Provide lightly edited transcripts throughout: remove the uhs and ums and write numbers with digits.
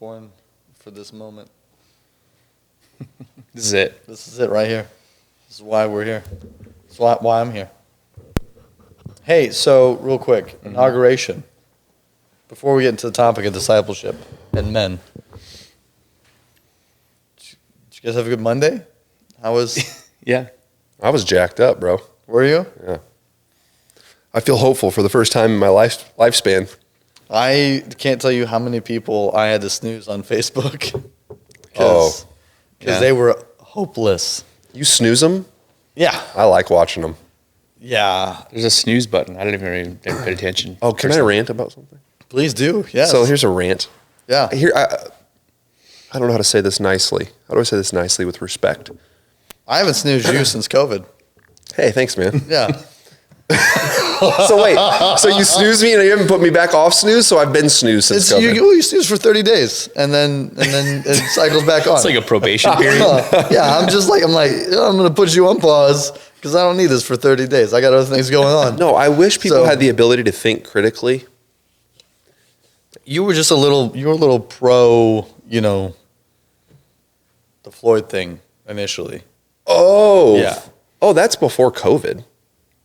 born for this moment. This is it. This is it right here. This is why we're here. This is why I'm here. Hey, so real quick, inauguration. Before we get into the topic of discipleship and men, did you guys have a good Monday? How was? Yeah. I was jacked up, bro. Were you? Yeah. I feel hopeful for the first time in my lifespan. I can't tell you how many people I had to snooze on Facebook. Oh. Because they were hopeless. You snooze them? Yeah. I like watching them. Yeah. There's a snooze button. I didn't even pay attention. Oh, can I rant about something? Please do. Yes. So here's a rant. Yeah. I don't know how to say this nicely. How do I say this nicely with respect? I haven't snoozed you since COVID. Hey, thanks, man. Yeah. So wait, so you snooze me and you haven't put me back off snooze? So I've been snoozed since COVID. You snooze for 30 days and then it cycles back on. It's like a probation period. Yeah, I'm going to put you on pause because I don't need this for 30 days. I got other things going on. No, I wish people had the ability to think critically. You were a little pro, the Floyd thing initially. Oh. Yeah. Oh, that's before COVID.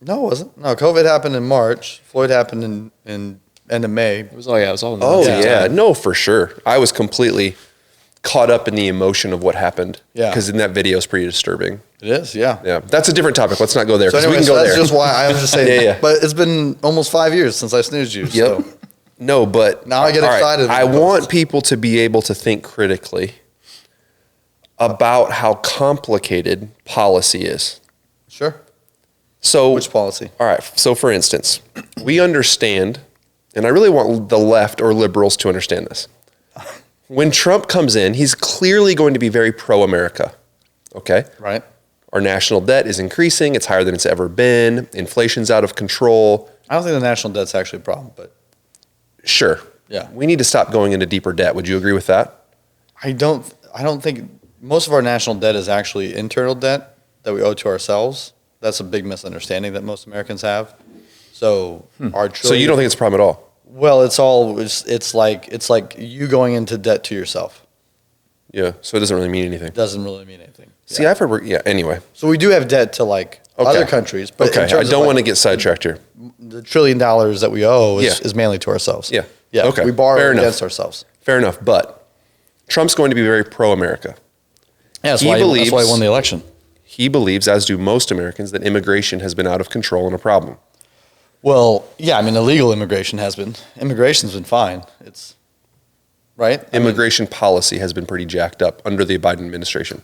No, it wasn't. No, COVID happened in March. Floyd happened in end of May. It was all in the Oh, same yeah. time. No, for sure. I was completely caught up in the emotion of what happened. Yeah. Because in that video is pretty disturbing. It is, yeah. Yeah. That's a different topic. Let's not go there. So Because anyway, we can go that's there. just why I was just saying. Yeah. But it's been almost 5 years since I snoozed you. Yep. So. No, but Now I get all right, excited. I want people to be able to think critically about how complicated policy is. Sure. So, Which policy? all right. So, for instance, we understand, and I really want the left or liberals to understand this. When Trump comes in, he's clearly going to be very pro-America. Okay? Right. Our national debt is increasing. It's higher than it's ever been. Inflation's out of control. I don't think the national debt's actually a problem, but Sure. Yeah. We need to stop going into deeper debt. Would you agree with that? I don't think most of our national debt is actually internal debt that we owe to ourselves. That's a big misunderstanding that most Americans have. So So you don't think it's a problem at all? Well, it's like you going into debt to yourself. Yeah. So it doesn't really mean anything. It doesn't really mean anything. See, I've heard, anyway. So we do have debt to other countries, but Okay, I don't want to get sidetracked here. The $1 trillion that we owe Yeah. is mainly to ourselves. Yeah. Yeah. Okay. We borrow Fair enough. against ourselves. Fair enough. But Trump's going to be very pro-America. Yeah, that's He why he believes- won the election. He believes, as do most Americans, that immigration has been out of control and a problem. Well, yeah, I mean, illegal immigration has been. Immigration's been fine. It's right. Immigration policy has been pretty jacked up under the Biden administration.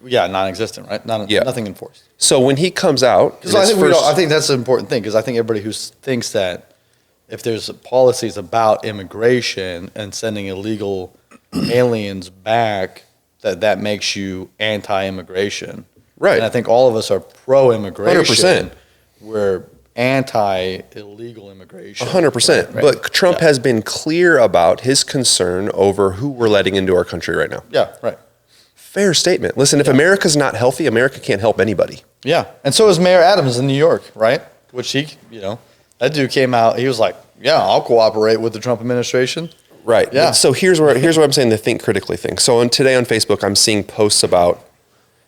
Yeah, non-existent, right? Nothing enforced. So when he comes out, Because I think that's an important thing. Because I think everybody who thinks that if there's policies about immigration and sending illegal aliens back, that makes you anti-immigration. Right. And I think all of us are pro-immigration. 100%. We're anti-illegal immigration. 100%. Right? But Trump has been clear about his concern over who we're letting into our country right now. Yeah, right. Fair statement. Listen, if America's not healthy, America can't help anybody. Yeah. And so is Mayor Adams in New York, right? Which that dude came out, he was like, yeah, I'll cooperate with the Trump administration. Right. Yeah. So here's where I'm saying the think critically thing. So today on Facebook, I'm seeing posts about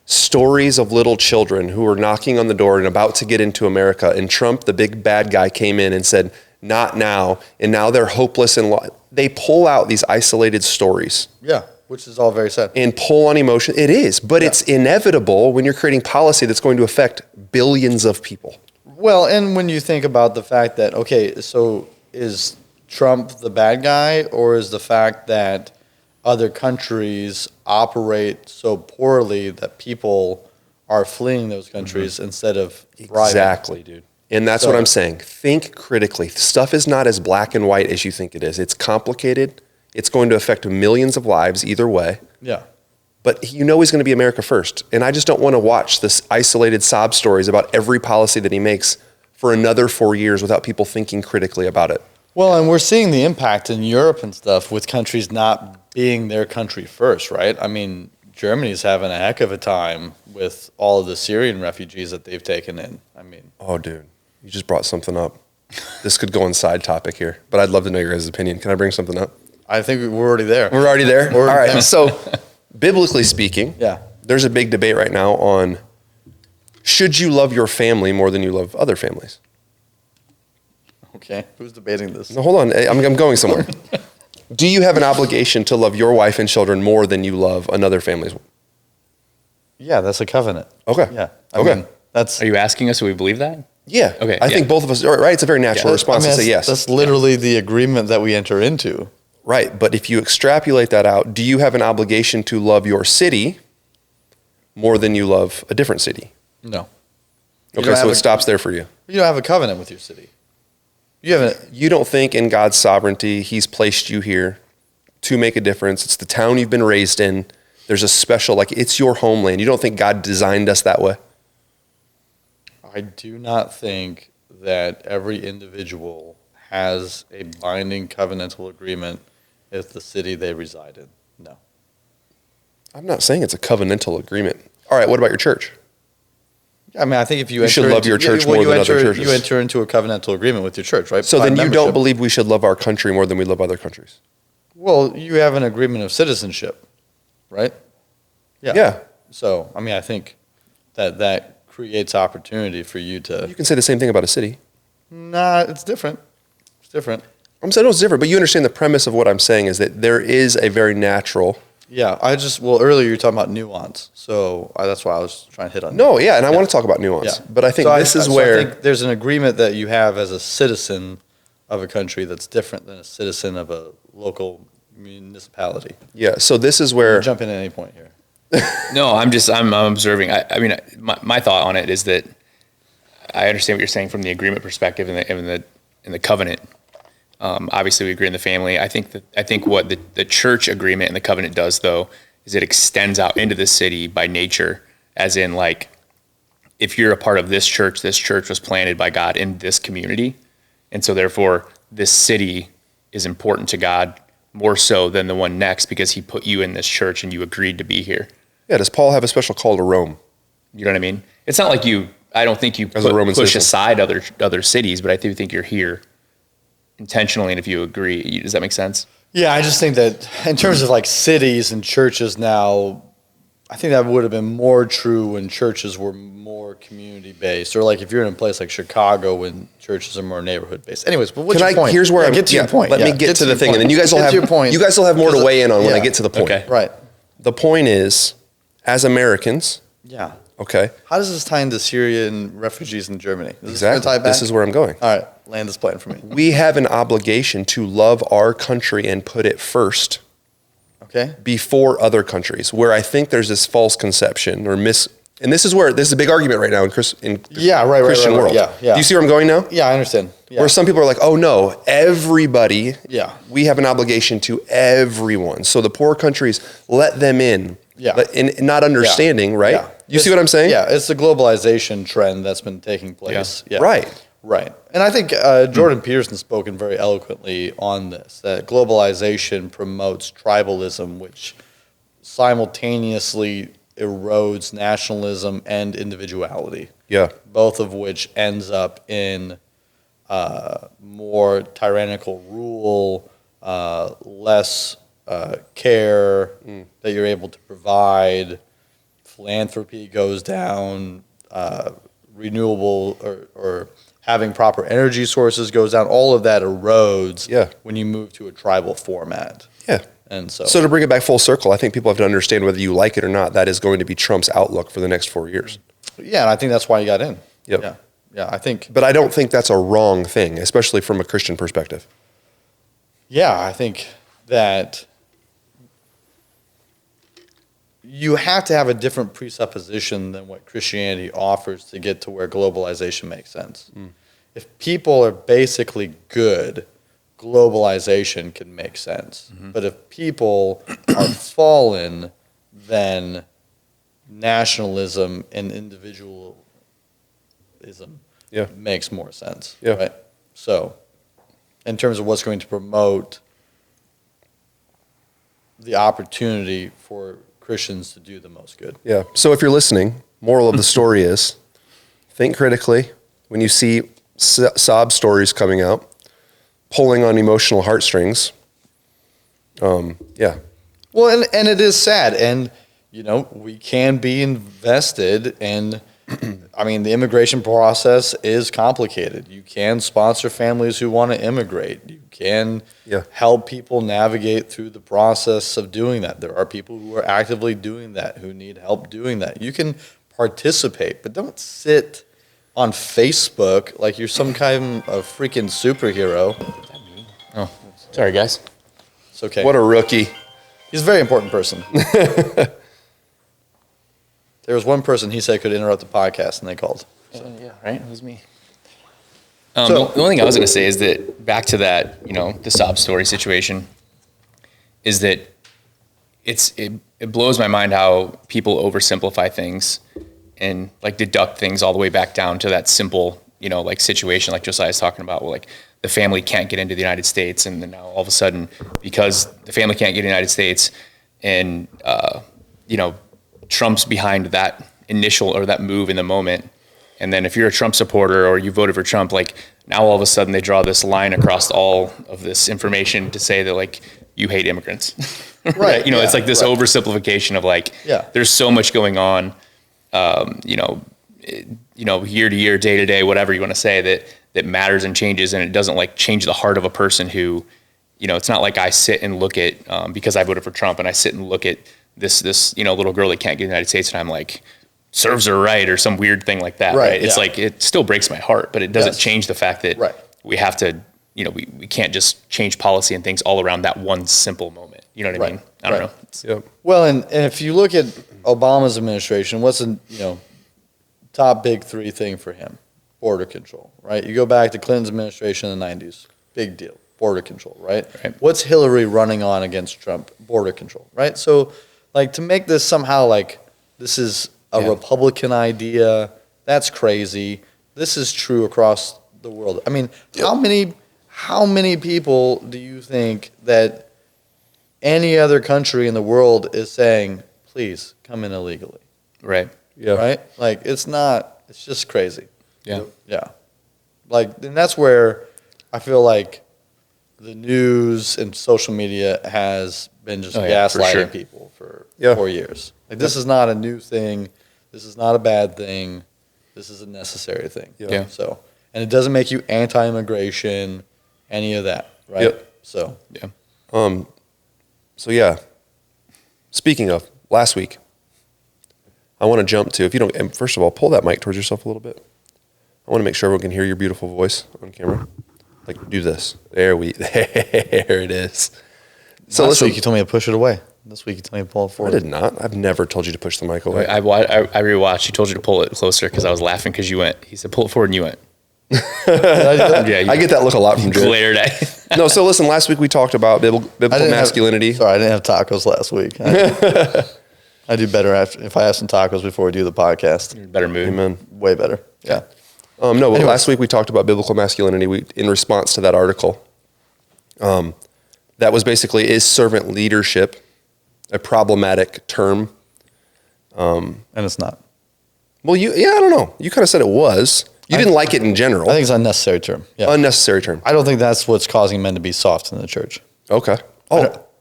stories of little children who were knocking on the door and about to get into America. And Trump, the big bad guy, came in and said, not now. And now they're hopeless. And they pull out these isolated stories. Yeah. Which is all very sad. And pull on emotion. It is. But it's inevitable when you're creating policy that's going to affect billions of people. Well, and when you think about the fact that, okay, so is Trump the bad guy, or is the fact that other countries operate so poorly that people are fleeing those countries instead of thriving? Exactly, dude. And that's what I'm saying. Think critically. Stuff is not as black and white as you think it is. It's complicated. It's going to affect millions of lives either way. Yeah. But he's going to be America first. And I just don't want to watch this isolated sob stories about every policy that he makes for another 4 years without people thinking critically about it. Well, and we're seeing the impact in Europe and stuff with countries not being their country first, right? I mean, Germany's having a heck of a time with all of the Syrian refugees that they've taken in. I mean, oh, dude, you just brought something up. This could go on side topic here, but I'd love to know your guys' opinion. Can I bring something up? I think we're already there. We're already there? We're All already right. there. So, biblically speaking, Yeah. there's a big debate right now on should you love your family more than you love other families? Okay. Who's debating this? No, hold on. I'm going somewhere. Do you have an obligation to love your wife and children more than you love another family's? Yeah, that's a covenant. Okay. Yeah. Okay. That's Are you asking us if we believe that? Yeah. Okay, I think both of us, right? It's a very natural response to say that's, yes. That's literally the agreement that we enter into. Right. But if you extrapolate that out, do you have an obligation to love your city more than you love a different city? No. Okay, so it stops there for you. You don't have a covenant with your city. You don't think in God's sovereignty, He's placed you here to make a difference. It's the town you've been raised in. There's a special, like it's your homeland. You don't think God designed us that way? I do not think that every individual has a binding covenantal agreement with the city they reside in. No. I'm not saying it's a covenantal agreement. All right, what about your church? I mean, I think if You should love your church more than other churches. You enter into a covenantal agreement with your church, right? So By then you membership. don't believe we should love our country more than we love other countries? Well, you have an agreement of citizenship, right? Yeah. So, I mean, I think that creates opportunity for you to. You can say the same thing about a city. Nah, it's different. It's different. I'm saying no, it's different, but you understand the premise of what I'm saying is that there is a very natural. Yeah, earlier you were talking about nuance, so that's why I was trying to hit on. No, yeah, and I want to talk about nuance, Yeah. but I think So this is so where. I think there's an agreement that you have as a citizen of a country that's different than a citizen of a local municipality. Yeah, so this is where. Jump in at any point here. No, I'm observing. I mean, my thought on it is that I understand what you're saying from the agreement perspective and the covenant. Obviously, we agree in the family. I think what the church agreement and the covenant does, though, is it extends out into the city by nature, as in, like, if you're a part of this church was planted by God in this community, and so therefore this city is important to God more so than the one next because He put you in this church and you agreed to be here. Yeah, does Paul have a special call to Rome? You know what I mean? It's not like I don't think you As a Roman push citizen. aside other cities, but I do think you're here intentionally, and if you agree, does that make sense? Yeah, I just think that in terms of like cities and churches now, I think that would have been more true when churches were more community based, or like if you're in a place like Chicago when churches are more neighborhood based. Anyways, but what's your point? Here's where Yeah, I'm. get to your point. Let Yeah, me get to your the thing, point. and then you guys will Get have to your point. You guys will have more to Because weigh in on when I yeah. get to the point. Okay. Right. The point is, as Americans, Yeah. okay, How does this tie into Syrian refugees in Germany? Is exactly. This gonna tie back? This is where I'm going. All right, land this plane for me. We have an obligation to love our country and put it first Okay. before other countries. Where I think there's this false conception or and this is a big argument right now in Yeah, right, Christian right. world. Yeah, yeah. Do you see where I'm going now? Yeah, I understand. Yeah. Where some people are like, oh no, everybody, Yeah. we have an obligation to everyone. So the poor countries, let them in. Yeah. And not understanding, right? Yeah. You see what I'm saying? Yeah, it's the globalization trend that's been taking place. Yeah. Right. Right. And I think Jordan Peterson's spoken very eloquently on this, that globalization promotes tribalism, which simultaneously erodes nationalism and individuality, Yeah. both of which ends up in more tyrannical rule, less care that you're able to provide, philanthropy goes down, renewable or having proper energy sources goes down. All of that erodes Yeah. when you move to a tribal format. Yeah. And so So to bring it back full circle, I think people have to understand whether you like it or not, that is going to be Trump's outlook for the next 4 years. yeah, and I think that's why you got in. Yep. Yeah. Yeah, I think. But I don't think that's a wrong thing, especially from a Christian perspective. Yeah, I think that you have to have a different presupposition than what Christianity offers to get to where globalization makes sense. If people are basically good, globalization can make sense. But if people are fallen, then nationalism and individualism Yeah. makes more sense. Yeah. Right? So, in terms of what's going to promote the opportunity for Christians to do the most good. Yeah. So if you're listening, moral of the story is think critically when you see sob stories coming out, pulling on emotional heartstrings. Yeah. Well, and it is sad, and we can be invested in. I mean, the immigration process is complicated. You can sponsor families who want to immigrate. You can help people navigate through the process of doing that. There are people who are actively doing that, who need help doing that. You can participate, but don't sit on Facebook like you're some kind of freaking superhero. Oh, sorry, guys. It's okay. What a rookie. He's a very important person. There was one person he said could interrupt the podcast, and they called. So. Yeah, right? It was me. The only thing I was going to say is that back to that, the sob story situation, is that it blows my mind how people oversimplify things and like deduct things all the way back down to that simple, situation like Josiah's talking about, where like the family can't get into the United States, and then now all of a sudden, because the family can't get to the United States, and Trump's behind that initial or that move in the moment. And then if you're a Trump supporter or you voted for Trump, like now all of a sudden they draw this line across all of this information to say that like you hate immigrants. Right. It's like this oversimplification of like, there's so much going on, year to year, day to day, whatever you want to say that matters and changes. And it doesn't like change the heart of a person who, it's not like I sit and look at, because I voted for Trump, and I sit and look at this little girl that can't get to the United States, and I'm like, serves her right, or some weird thing like that. Right. It's like, it still breaks my heart, but it doesn't change the fact that we have to, we can't just change policy and things all around that one simple moment. You know what I mean? I don't know. Well, and if you look at Obama's administration, what's the, top big three thing for him? Border control, right? You go back to Clinton's administration in the 90s, big deal, border control, right? What's Hillary running on against Trump? Border control, right? So, like, to make this somehow like this is a Republican idea, that's crazy. This is true across the world. I mean, how many people do you think that any other country in the world is saying, please come in illegally? Right. Yeah. Right? Like, it's just crazy. Yeah. Yeah. Like, and that's where I feel like the news and social media has been just gaslighting people for 4 years. Like, this is not a new thing. This is not a bad thing. This is a necessary thing. So, and it doesn't make you anti-immigration, any of that, right? Yep. So, Speaking of last week, I want to jump to, if you don't, and first of all, pull that mic towards yourself a little bit. I want to make sure everyone can hear your beautiful voice on camera. Like, do this. There it is. So last week you told me to push it away. This week you told me to pull it forward. I did not. I've never told you to push the mic away. I rewatched. He told you to pull it closer because I was laughing because you went. He said, pull it forward, and you went. I get that look a lot from Gerad. Glared at. No, so listen, last week we talked about biblical masculinity. Sorry, I didn't have tacos last week. I do better if I have some tacos before we do the podcast. Better mood. Amen. Way better. Yeah. But last week we talked about biblical masculinity in response to that article. That was basically, is servant leadership a problematic term? And it's not. Well, I don't know. You kind of said it was. You didn't like it in general. I think it's an unnecessary term. Yeah. Unnecessary term. I don't think that's what's causing men to be soft in the church. Okay.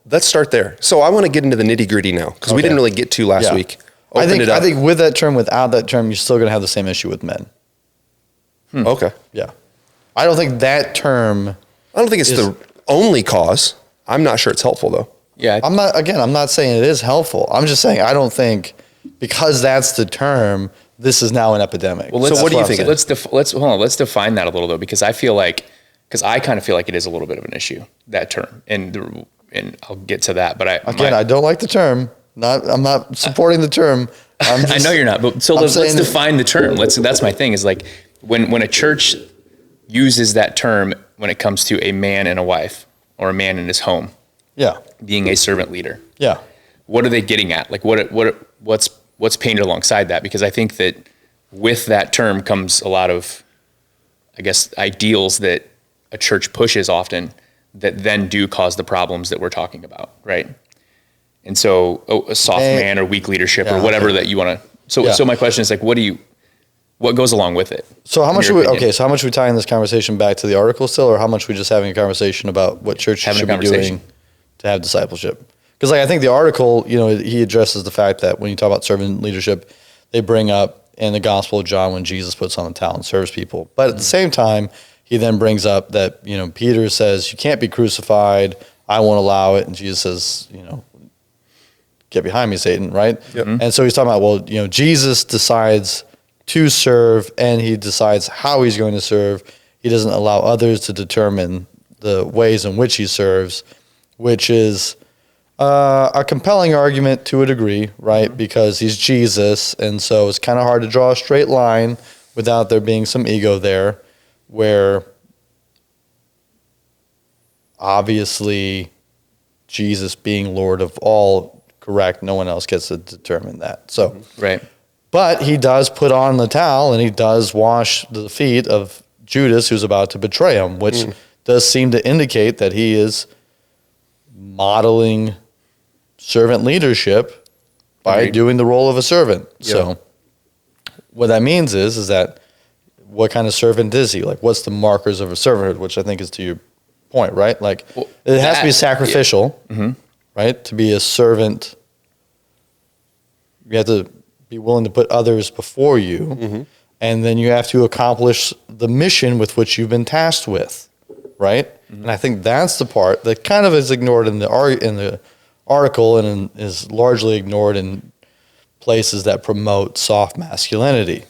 Let's start there. So I want to get into the nitty gritty now, because we didn't really get to last week. I think with that term, without that term, you're still going to have the same issue with men. Okay. Yeah. I don't think that term. I don't think it's the only cause. I'm not sure it's helpful though. Yeah. I'm not saying it is helpful. I'm just saying I don't think because that's the term, this is now an epidemic. Well, so what do you think? Let's define that a little though, because I kind of feel like it is a little bit of an issue, that term, and I'll get to that. But I don't like the term. I'm not supporting the term. I know you're not, but so let's define the term. That's my thing is like when a church uses that term when it comes to a man and a wife or a man in his home. Yeah. Being a servant leader. Yeah. What are they getting at? Like what's painted alongside that? Because I think that with that term comes a lot of, I guess, ideals that a church pushes often that then do cause the problems that we're talking about, right? And so a soft man or weak leadership or whatever that you want to. So my question is like, what goes along with it? So how much are we tying this conversation back to the article still, or how much are we just having a conversation about what churches should be doing to have discipleship. Because like I think the article, he addresses the fact that when you talk about servant leadership, they bring up in the Gospel of John when Jesus puts on the towel and serves people. But at the same time, he then brings up that, Peter says, you can't be crucified. I won't allow it. And Jesus says, get behind me, Satan, right? Yep. And so he's talking about, well, Jesus decides to serve and he decides how he's going to serve. He doesn't allow others to determine the ways in which he serves, which is a compelling argument to a degree, right? Because he's Jesus, and so it's kind of hard to draw a straight line without there being some ego there, where obviously Jesus being Lord of all, correct, no one else gets to determine that. So, Right. But he does put on the towel and he does wash the feet of Judas, who's about to betray him, which does seem to indicate that he is modeling servant leadership by Agreed. doing the role of a servant. Yeah. So what that means is that what kind of servant is he? Like, what's the markers of a servanthood, which I think is to your point, right? Like, Well, it has to be that- sacrificial, right? To be a servant, you have to be willing to put others before you, and then you have to accomplish the mission with which you've been tasked with, right? And I think that's the part that kind of is ignored in the article and is largely ignored in places that promote soft masculinity,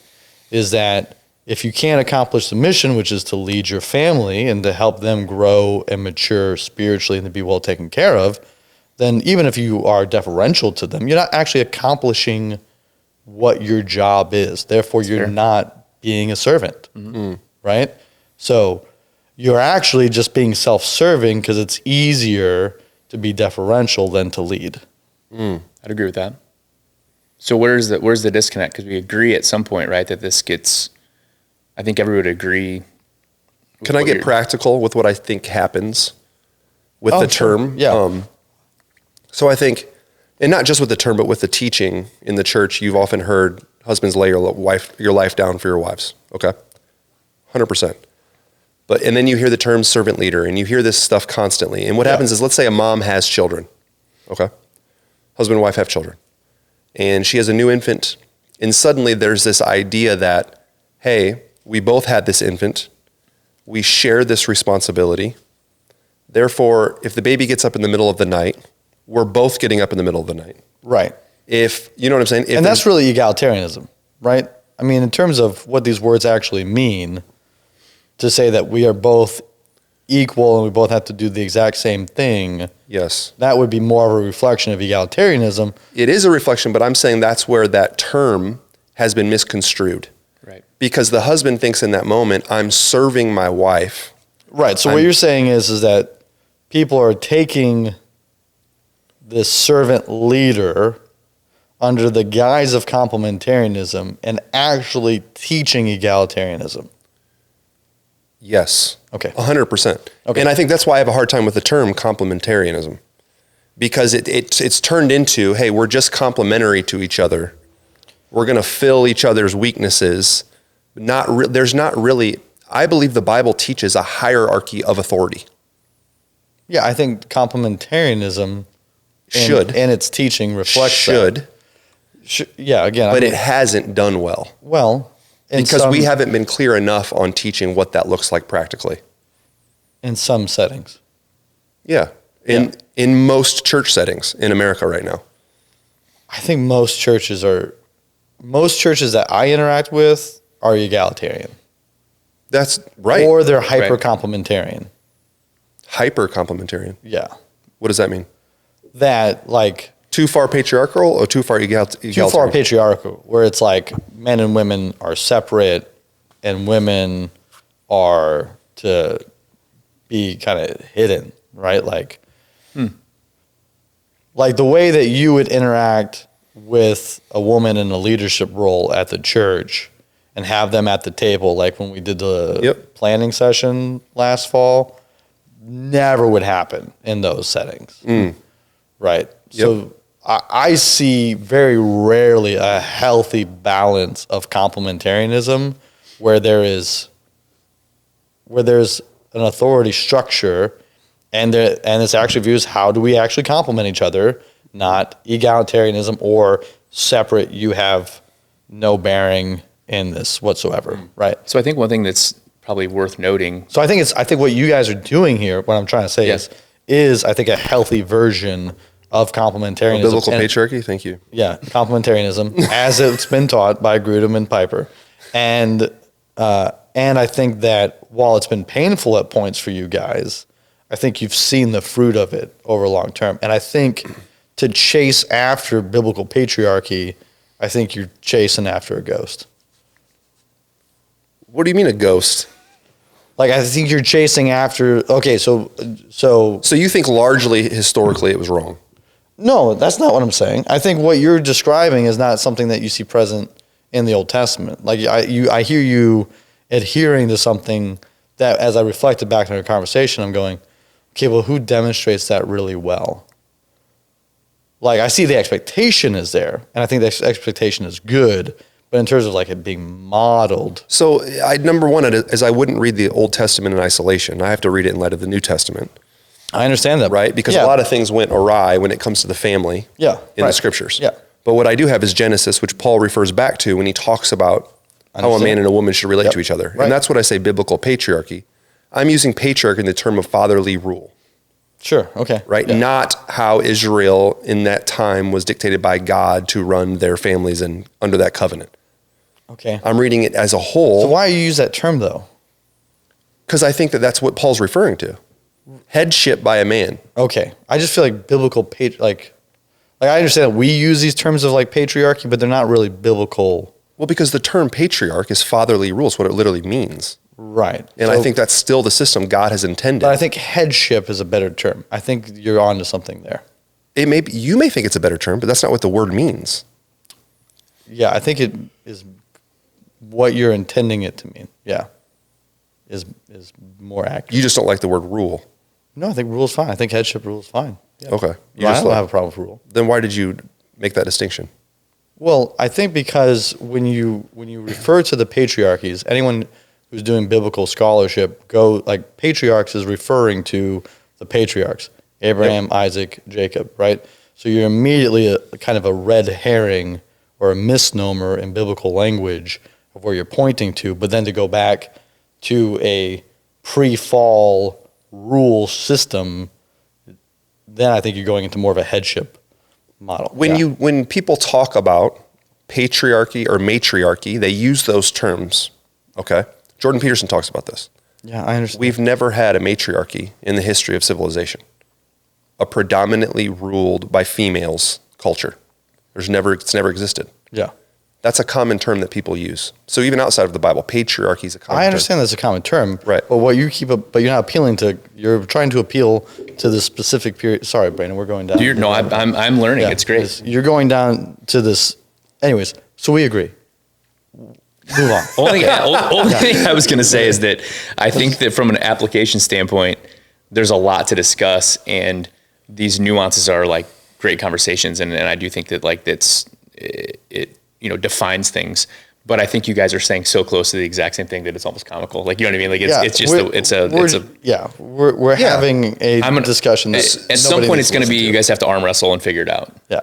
is that if you can't accomplish the mission, which is to lead your family and to help them grow and mature spiritually and to be well taken care of, then even if you are deferential to them, you're not actually accomplishing what your job is. Therefore, you're Sure. not being a servant, right? So you're actually just being self-serving because it's easier to be deferential than to lead. I'd agree with that. So where's the disconnect? Because we agree at some point, right, that this gets, I think everyone would agree. with Can I what get you're- practical with what I think happens with Oh, the sure. term? Yeah. So I think, and not just with the term, but with the teaching in the church, you've often heard husbands lay your life down for your wives. Okay, 100%. And then you hear the term servant leader, and you hear this stuff constantly. And what happens is, let's say a mom has children. Okay, husband and wife have children, and she has a new infant, and suddenly there's this idea that, hey, we both had this infant, we share this responsibility. Therefore, if the baby gets up in the middle of the night, we're both getting up in the middle of the night. Right. If, you know what I'm saying? If And that's really egalitarianism, right? I mean, in terms of what these words actually mean, to say that we are both equal and we both have to do the exact same thing, yes, that would be more of a reflection of egalitarianism. it is a reflection, but I'm saying that's where that term has been misconstrued. Right. Because the husband thinks in that moment, I'm serving my wife. Right. So what you're saying is that people are taking this servant leader under the guise of complementarianism and actually teaching egalitarianism. Yes. Okay. 100%. Okay. And I think that's why I have a hard time with the term complementarianism. Because it's turned into, hey, we're just complementary to each other. We're going to fill each other's weaknesses. There's not really, I believe the Bible teaches a hierarchy of authority. Yeah, I think complementarianism Should. and its teaching reflects Should. that. Yeah, again, But it hasn't done well. well, in Because we some- haven't been clear enough on teaching what that looks like practically. in some settings. Yeah. In most church settings in America right now. I think most churches that I interact with are egalitarian. That's right. Or they're hyper complementarian. Hyper complementarian. Yeah. What does that mean? That like Too far patriarchal or too far egalitarian? too far patriarchal, where it's like men and women are separate and women are to be kind of hidden, right? Like the way that you would interact with a woman in a leadership role at the church and have them at the table, like when we did the planning session last fall, never would happen in those settings, right? So I see very rarely a healthy balance of complementarianism where there's an authority structure And this actually views how do we actually complement each other, not egalitarianism or separate. You have no bearing in this whatsoever, right? So I think one thing that's probably worth noting. So I think what you guys are doing here, what I'm trying to say is I think a healthy version of complementarianism. Biblical patriarchy, thank you. Yeah, complementarianism as it's been taught by Grudem and Piper. And I think that while it's been painful at points for you guys, I think you've seen the fruit of it over long term. And I think to chase after biblical patriarchy, I think you're chasing after a ghost. What do you mean a ghost? Like, I think you're chasing after, okay, so you think largely historically it was wrong? No, that's not what I'm saying. I think what you're describing is not something that you see present in the Old Testament. Like, I hear you adhering to something that, as I reflected back on our conversation, I'm going, okay, well, who demonstrates that really well? Like, I see the expectation is there, and I think the expectation is good, but in terms of like it being modeled. So, number one is I wouldn't read the Old Testament in isolation. I have to read it in light of the New Testament. I understand that. Right? Because a lot of things went awry when it comes to the family in the scriptures. Yeah. But what I do have is Genesis, which Paul refers back to when he talks about how a man and a woman should relate to each other. Right. And that's what I say biblical patriarchy. I'm using patriarchy in the term of fatherly rule. Sure, okay. Right? Yeah. Not how Israel in that time was dictated by God to run their families and under that covenant. Okay. I'm reading it as a whole. So why do you use that term, though? Because I think that that's what Paul's referring to. Headship by a man. Okay. I just feel like biblical, like I understand that we use these terms of like patriarchy, but they're not really biblical. Well, because the term patriarch is fatherly rule. It's what it literally means. Right. And I think that's still the system God has intended. But I think headship is a better term. I think you're onto something there. It may be, you may think it's a better term, but that's not what the word means. Yeah, I think it is what you're intending it to mean. Yeah. Is more accurate. You just don't like the word rule. No, I think rule is fine. I think headship rule is fine. Yeah. Okay. I don't have a problem with rule. Then why did you make that distinction? Well, I think because when you refer to the patriarchies, anyone who's doing biblical scholarship patriarchs is referring to the patriarchs, Abraham, Isaac, Jacob, right? So you're immediately a kind of a red herring or a misnomer in biblical language of where you're pointing to, but then to go back to a pre-fall rule system, then I think you're going into more of a headship model. When people talk about patriarchy or matriarchy, they use those terms. Okay. Jordan Peterson talks about this. Yeah, I understand. We've never had a matriarchy in the history of civilization. A predominantly ruled by females culture. It's never existed. Yeah. That's a common term that people use. So even outside of the Bible, patriarchy is a common term. I understand that's a common term. Right. But but you're not appealing to, you're trying to appeal to this specific period. Sorry, Brandon, we're going down. I'm learning. Yeah, it's great. You're going down to this. Anyways, so we agree. Move on. Only thing I was going to say is that I think that from an application standpoint, there's a lot to discuss, and these nuances are like great conversations, and I do think that like it defines things. But I think you guys are saying so close to the exact same thing that it's almost comical. Like, you know what I mean? Like we're having a discussion. At some point, it's going to be you guys have to arm wrestle and figure it out. Yeah.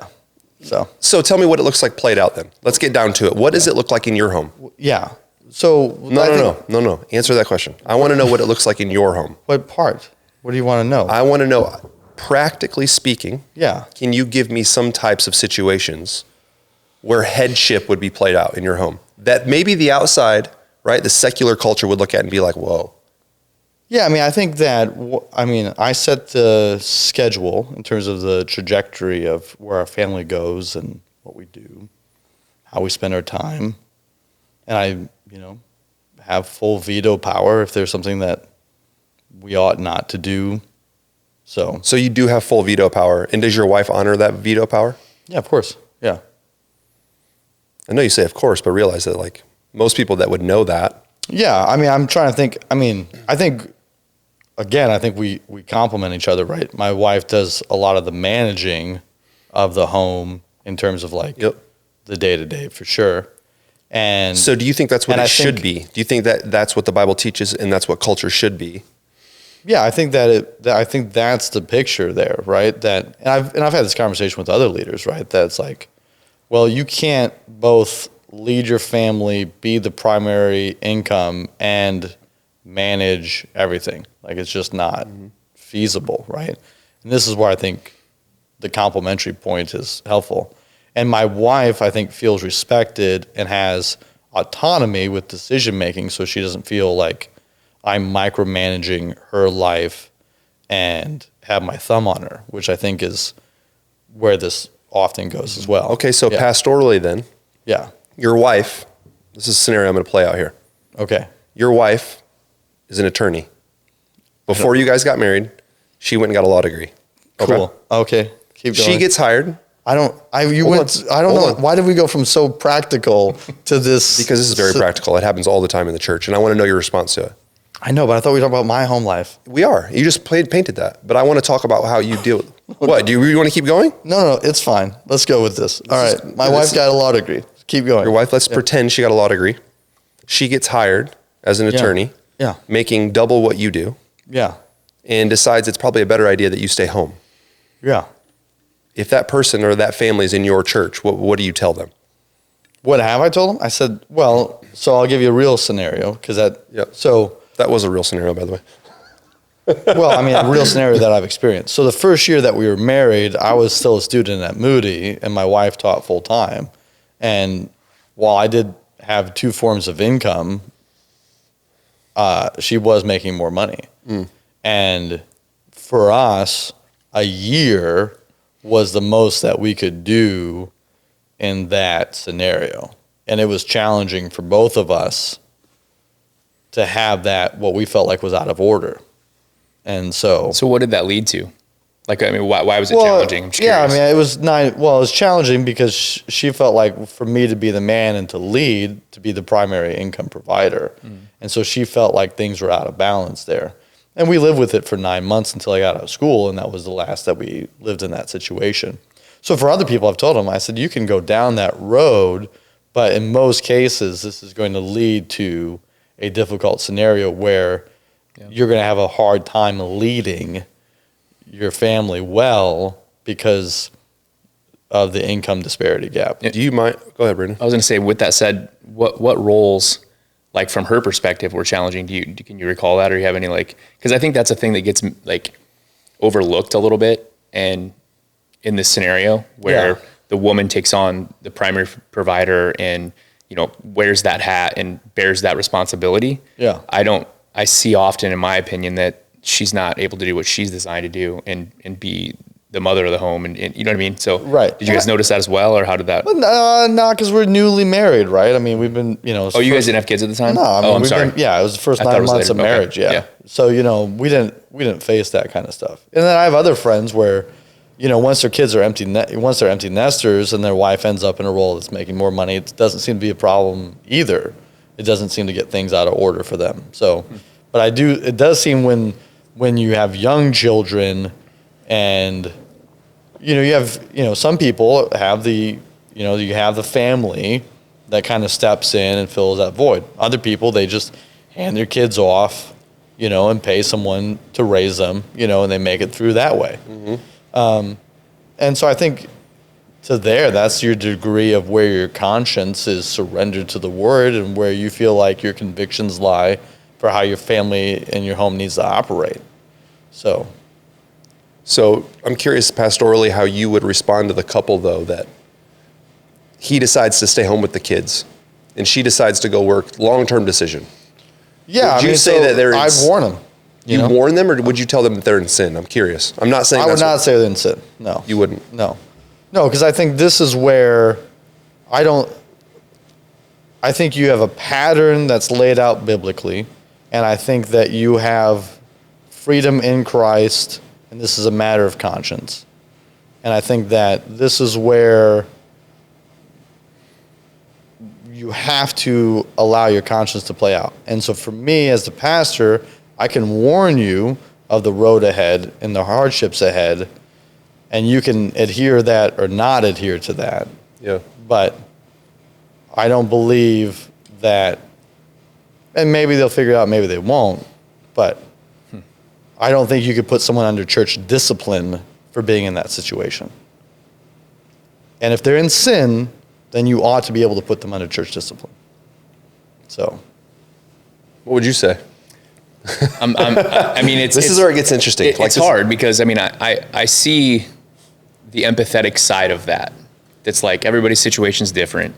So tell me what it looks like played out then. Let's get down to it. What does it look like in your home? Yeah. So No. Answer that question. I want to know what it looks like in your home. What part? What do you want to know? I want to know, practically speaking, Yeah. Can you give me some types of situations where headship would be played out in your home? That maybe the outside, right, the secular culture would look at and be like, whoa. Yeah, I mean, I think that, I set the schedule in terms of the trajectory of where our family goes and what we do, how we spend our time. And I, have full veto power if there's something that we ought not to do. So you do have full veto power. And does your wife honor that veto power? Yeah, of course. Yeah. I know you say of course, but realize that like most people that would know that. Yeah, I'm trying to think. I think we complement each other, right? My wife does a lot of the managing of the home in terms of like the day-to-day for sure. And so do you think that's what it should be? Do you think that that's what the Bible teaches and that's what culture should be? Yeah, I think I think that's the picture there, right? That, and I've had this conversation with other leaders, right? That's like, well, you can't both lead your family, be the primary income, and manage everything. Like, it's just not feasible, right? And this is where I think the complementary point is helpful. And my wife, I think, feels respected and has autonomy with decision making, so she doesn't feel like I'm micromanaging her life and have my thumb on her, which I think is where this often goes as well. Okay, so pastorally then, Yeah. your wife, this is a scenario I'm going to play out here. Okay. Your wife is an attorney. Before you guys got married, she went and got a law degree. Cool. Okay. Keep going. She gets hired. I don't know. Why did we go from so practical to this? Because this is very practical. It happens all the time in the church, and I want to know your response to it. I know, but I thought we were talking about my home life. We are. You just painted that, but I want to talk about how you deal with it. What, do you really want to keep going? No, it's fine. Let's go with this. All right. My wife got a law degree. Keep going. Your wife, let's pretend she got a law degree. She gets hired as an attorney, making double what you do, and decides it's probably a better idea that you stay home. Yeah. If that person or that family is in your church, what do you tell them? What have I told them? I said, well, so I'll give you a real scenario because that was a real scenario, by the way. Well, I mean, a real scenario that I've experienced. So the first year that we were married, I was still a student at Moody, and my wife taught full time. And while I did have two forms of income, she was making more money. And for us, a year was the most that we could do in that scenario. And it was challenging for both of us to have that, what we felt like was out of order. And so what did that lead to? Like, I mean, why was it challenging? I'm just yeah, I curious. mean, it was challenging because she felt like for me to be the man and to lead, to be the primary income provider. And so she felt like things were out of balance there. And we lived with it for 9 months until I got out of school, and that was the last that we lived in that situation. So for other people, I've told them, I said, you can go down that road, but in most cases, this is going to lead to a difficult scenario where you're going to have a hard time leading your family well because of the income disparity gap. Do you mind? Go ahead, Brendan. I was going to say, with that said, what roles, like from her perspective, were challenging? Can you recall that, or you have any because I think that's a thing that gets like overlooked a little bit, and in this scenario where the woman takes on the primary provider and wears that hat and bears that responsibility. Yeah, I see often, in my opinion, that she's not able to do what she's designed to do and be the mother of the home, and you know what I mean? So did you guys notice that as well, or how did that? No, because we're newly married, right? I mean, we've been, Oh, you guys didn't have kids at the time? No, I mean, I'm sorry. it was the first 9 months of marriage, So, we didn't face that kind of stuff. And then I have other friends where, once their kids are empty nesters and their wife ends up in a role that's making more money, it doesn't seem to be a problem either. It doesn't seem to get things out of order for them. So, but it does seem when you have young children and, you have, some people have you have the family that kind of steps in and fills that void. Other people, they just hand their kids off, and pay someone to raise them, and they make it through that way. And so I think that's your degree of where your conscience is surrendered to the word and where you feel like your convictions lie for how your family and your home needs to operate. So I'm curious pastorally how you would respond to the couple, though, that he decides to stay home with the kids and she decides to go work. Long-term decision. Yeah, would you say that they're I'd warn them. You warn them, or would you tell them that they're in sin? I'm curious. I'm not saying I would not say they're in sin. No. You wouldn't? No, because I think this is where I think you have a pattern that's laid out biblically, and I think that you have freedom in Christ, and this is a matter of conscience. And I think that this is where you have to allow your conscience to play out. And so for me as the pastor, I can warn you of the road ahead and the hardships ahead, and you can adhere that or not adhere to that. Yeah. But I don't believe that, and maybe they'll figure it out, maybe they won't, but I don't think you could put someone under church discipline for being in that situation. And if they're in sin, then you ought to be able to put them under church discipline. So, what would you say? I mean, this is where it gets interesting. It's hard because, I mean, I see the empathetic side of that. It's like everybody's situation's different,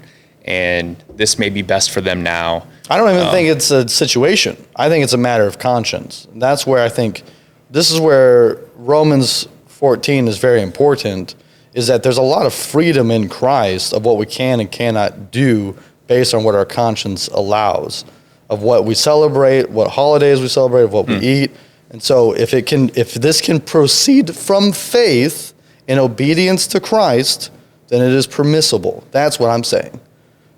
and this may be best for them now. I don't even think it's a situation. I think it's a matter of conscience. That's where I think this is where Romans 14 is very important, is that there's a lot of freedom in Christ of what we can and cannot do based on what our conscience allows, of what we celebrate, what holidays we celebrate, of what we eat. And so if this can proceed from faith in obedience to Christ, then it is permissible. That's what I'm saying.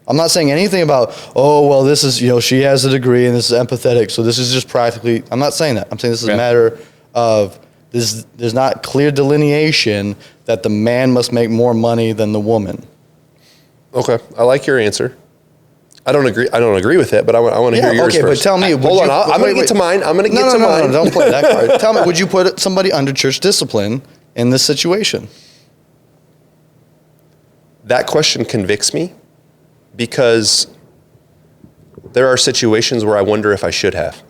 I'm not saying anything about, oh, well, this is, she has a degree and this is empathetic, so this is just practically, I'm not saying that. I'm saying this is a matter of, there's not clear delineation that the man must make more money than the woman. Okay, I like your answer. I don't agree with it, but I want to hear yours first. Okay, but tell me. Hold on, I'm going to get to mine. Mine. No, don't play that card. Tell me, would you put somebody under church discipline in this situation? That question convicts me because there are situations where I wonder if I should have.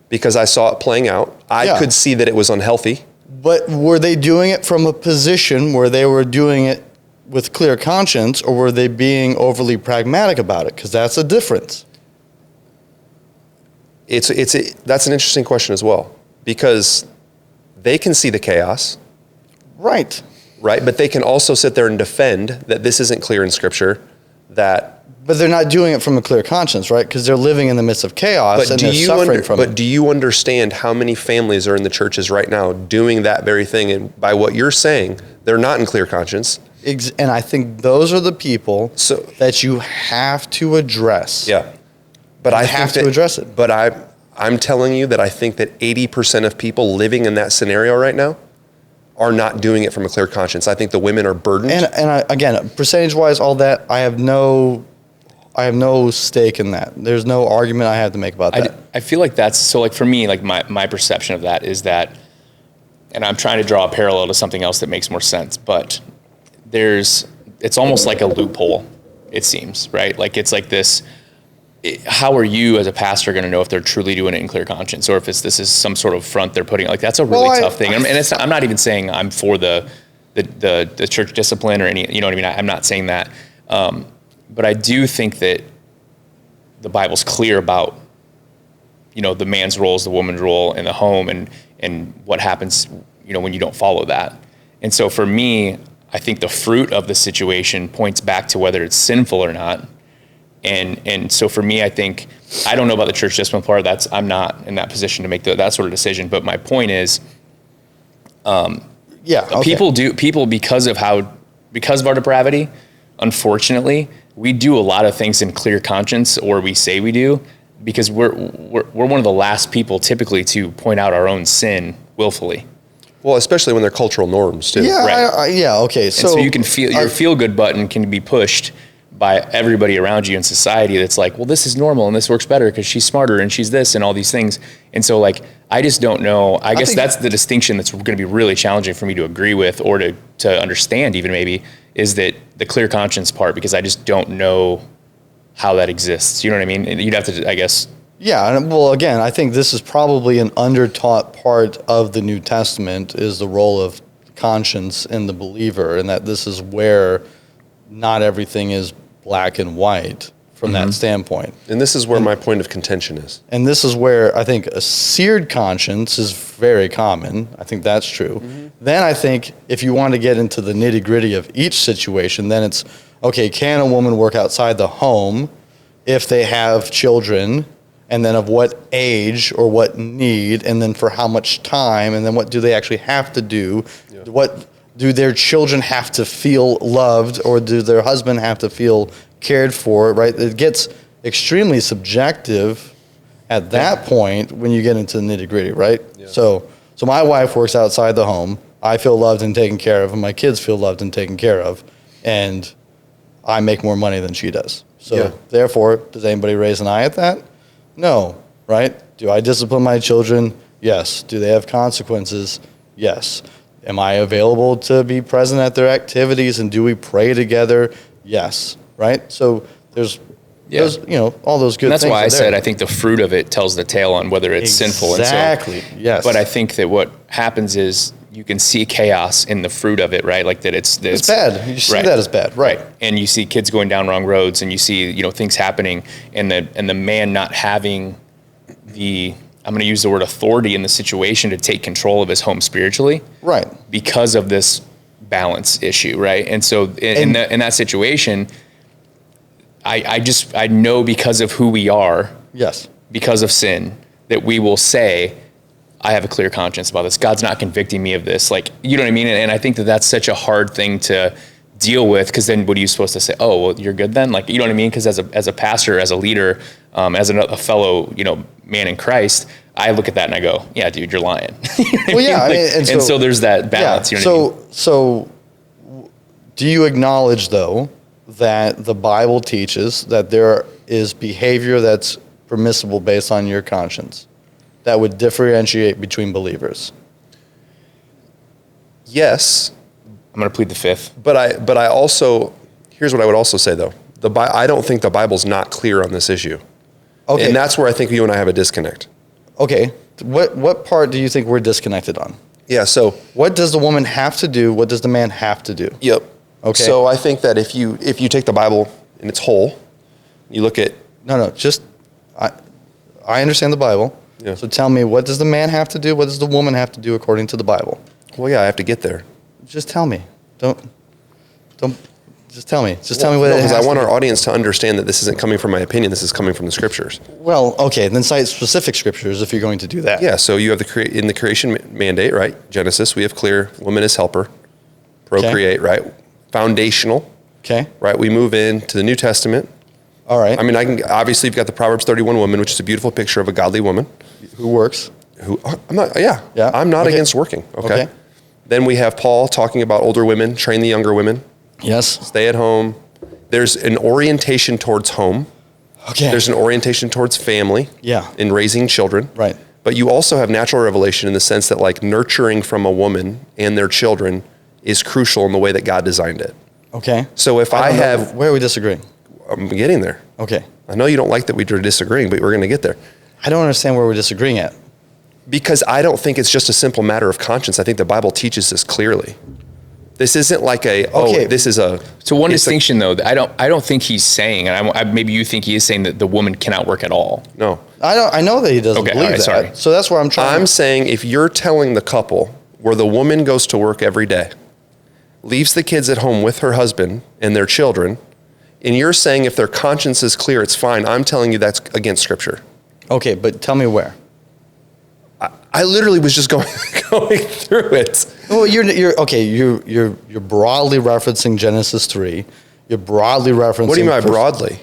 Because I saw it playing out. I could see that it was unhealthy. But were they doing it from a position where they were doing it with clear conscience, or were they being overly pragmatic about it? Because that's a difference. That's an interesting question as well, because they can see the chaos. Right. Right, but they can also sit there and defend that this isn't clear in Scripture, that... But they're not doing it from a clear conscience, right? Because they're living in the midst of chaos and they're suffering from it. But do you understand how many families are in the churches right now doing that very thing? And by what you're saying, they're not in clear conscience. And I think those are the people that you have to address. Yeah. But I have to address it. But I'm telling you that I think that 80% of people living in that scenario right now are not doing it from a clear conscience. I think the women are burdened. And again, percentage-wise, all that, I have no stake in that. There's no argument I have to make about that. I feel like that's, so like for me, like my perception of that is that, and I'm trying to draw a parallel to something else that makes more sense, but it's almost like a loophole, it seems, right? Like it's like this, how are you as a pastor going to know if they're truly doing it in clear conscience, or if this is some sort of front they're putting? Like that's a really tough thing. And I'm not even saying I'm for the church discipline or any, you know what I mean? I'm not saying that. But I do think that the Bible's clear about, the man's role is the woman's role in the home and what happens, when you don't follow that. And so for me, I think the fruit of the situation points back to whether it's sinful or not. And so for me, I think, I don't know about the church discipline part. I'm not in that position to make that sort of decision. But my point is, people because of our depravity, unfortunately, we do a lot of things in clear conscience, or we say we do, because we're one of the last people typically to point out our own sin willfully. Well, especially when they're cultural norms too. Yeah, right. Okay. So you can feel your feel good button can be pushed by everybody around you in society. That's like, well, this is normal and this works better because she's smarter and she's this and all these things. And so like, I just don't know. I guess that's the distinction that's going to be really challenging for me to agree with, or to understand even maybe, is that the clear conscience part, because I just don't know how that exists. You know what I mean? You'd have to, I guess. Yeah. Well, again, I think this is probably an undertaught part of the New Testament, is the role of conscience in the believer, and that this is where not everything is black and white from that standpoint. And this is where my point of contention is. And this is where I think a seared conscience is very common. I think that's true. Then I think if you want to get into the nitty gritty of each situation, then it's, okay, can a woman work outside the home if they have children, and then of what age or what need, and then for how much time, and then what do they actually have to do? Yeah. What do their children have to feel loved, or do their husband have to feel cared for, right? It gets extremely subjective at that point when you get into the nitty gritty, right? Yeah. So my wife works outside the home. I feel loved and taken care of, and my kids feel loved and taken care of, and I make more money than she does. So therefore, does anybody raise an eye at that? No, right? Do I discipline my children Yes. Do they have consequences? Yes. Am I available to be present at their activities, and do we pray together? Yes. Right? So there's those, all those good And that's things. why I said I think the fruit of it tells the tale on whether it's sinful. Exactly. Yes. But I think that what happens is you can see chaos in the fruit of it, right? Like that it's bad. You see right. that as bad, right? And you see kids going down wrong roads, and you see things happening, and the man not having the, I'm going to use the word authority in the situation to take control of his home spiritually, Right. because of this balance issue, right? And so in that situation, I know because of who we are, Yes. because of sin, that we will say, I have a clear conscience about this. God's not convicting me of this. Like, you know what I mean? And I think that that's such a hard thing to deal with, because then what are you supposed to say? Oh, well, you're good then? Like, you know what I mean? Because as a pastor, as a leader, as a fellow, man in Christ, I look at that and I go, yeah, dude, you're lying. Well, yeah. And so there's that balance. Yeah. You know what I mean? So do you acknowledge, though, that the Bible teaches that there is behavior that's permissible based on your conscience that would differentiate between believers? Yes, I'm going to plead the fifth. but I also, here's what I would also say though. I don't think the Bible's not clear on this issue. Okay. And that's where I think you and I have a disconnect. Okay. What part do you think we're disconnected on? Yeah, so. What does the woman have to do? What does the man have to do? Yep. Okay. So I think that if you take the Bible in its whole, you look at. No, just, I understand the Bible. Yeah. So tell me, what does the man have to do? What does the woman have to do according to the Bible? Well, yeah, I have to get there. Just tell me. Don't, just tell me. Just tell me what it Because has I want to our audience to understand that this isn't coming from my opinion. This is coming from the scriptures. Well, okay, then cite specific scriptures if you're going to do that. Yeah, so you have in the creation mandate, right? Genesis, we have clear, woman is helper, procreate, right? Foundational, Okay. right? We move into the New Testament. All right. I mean, obviously you've got the Proverbs 31 woman, which is a beautiful picture of a godly woman. Who works? I'm not Okay. against working, okay? Okay. Then we have Paul talking about older women, train the younger women, Yes. stay at home. There's an orientation towards home. Okay. There's an orientation towards family. Yeah. In raising children. Right. But you also have natural revelation in the sense that like nurturing from a woman and their children is crucial in the way that God designed it. Okay. So if I don't know. have, Where are we disagreeing? I'm getting there. Okay. I know you don't like that we're disagreeing, but we're going to get there. I don't understand where we're disagreeing at. Because I don't think it's just a simple matter of conscience. I think the Bible teaches this clearly. This isn't like this is a. So one distinction though, I don't think he's saying, and maybe you think he is saying that the woman cannot work at all. No. I know that he doesn't Okay, believe all right, that. sorry. So that's where I'm trying. I'm saying if you're telling the couple where the woman goes to work every day, leaves the kids at home with her husband and their children, and you're saying if their conscience is clear, it's fine. I'm telling you that's against Scripture. Okay, but tell me where. I literally was just going through it. Well, you're broadly referencing Genesis 3. You're broadly referencing. What do you mean by broadly?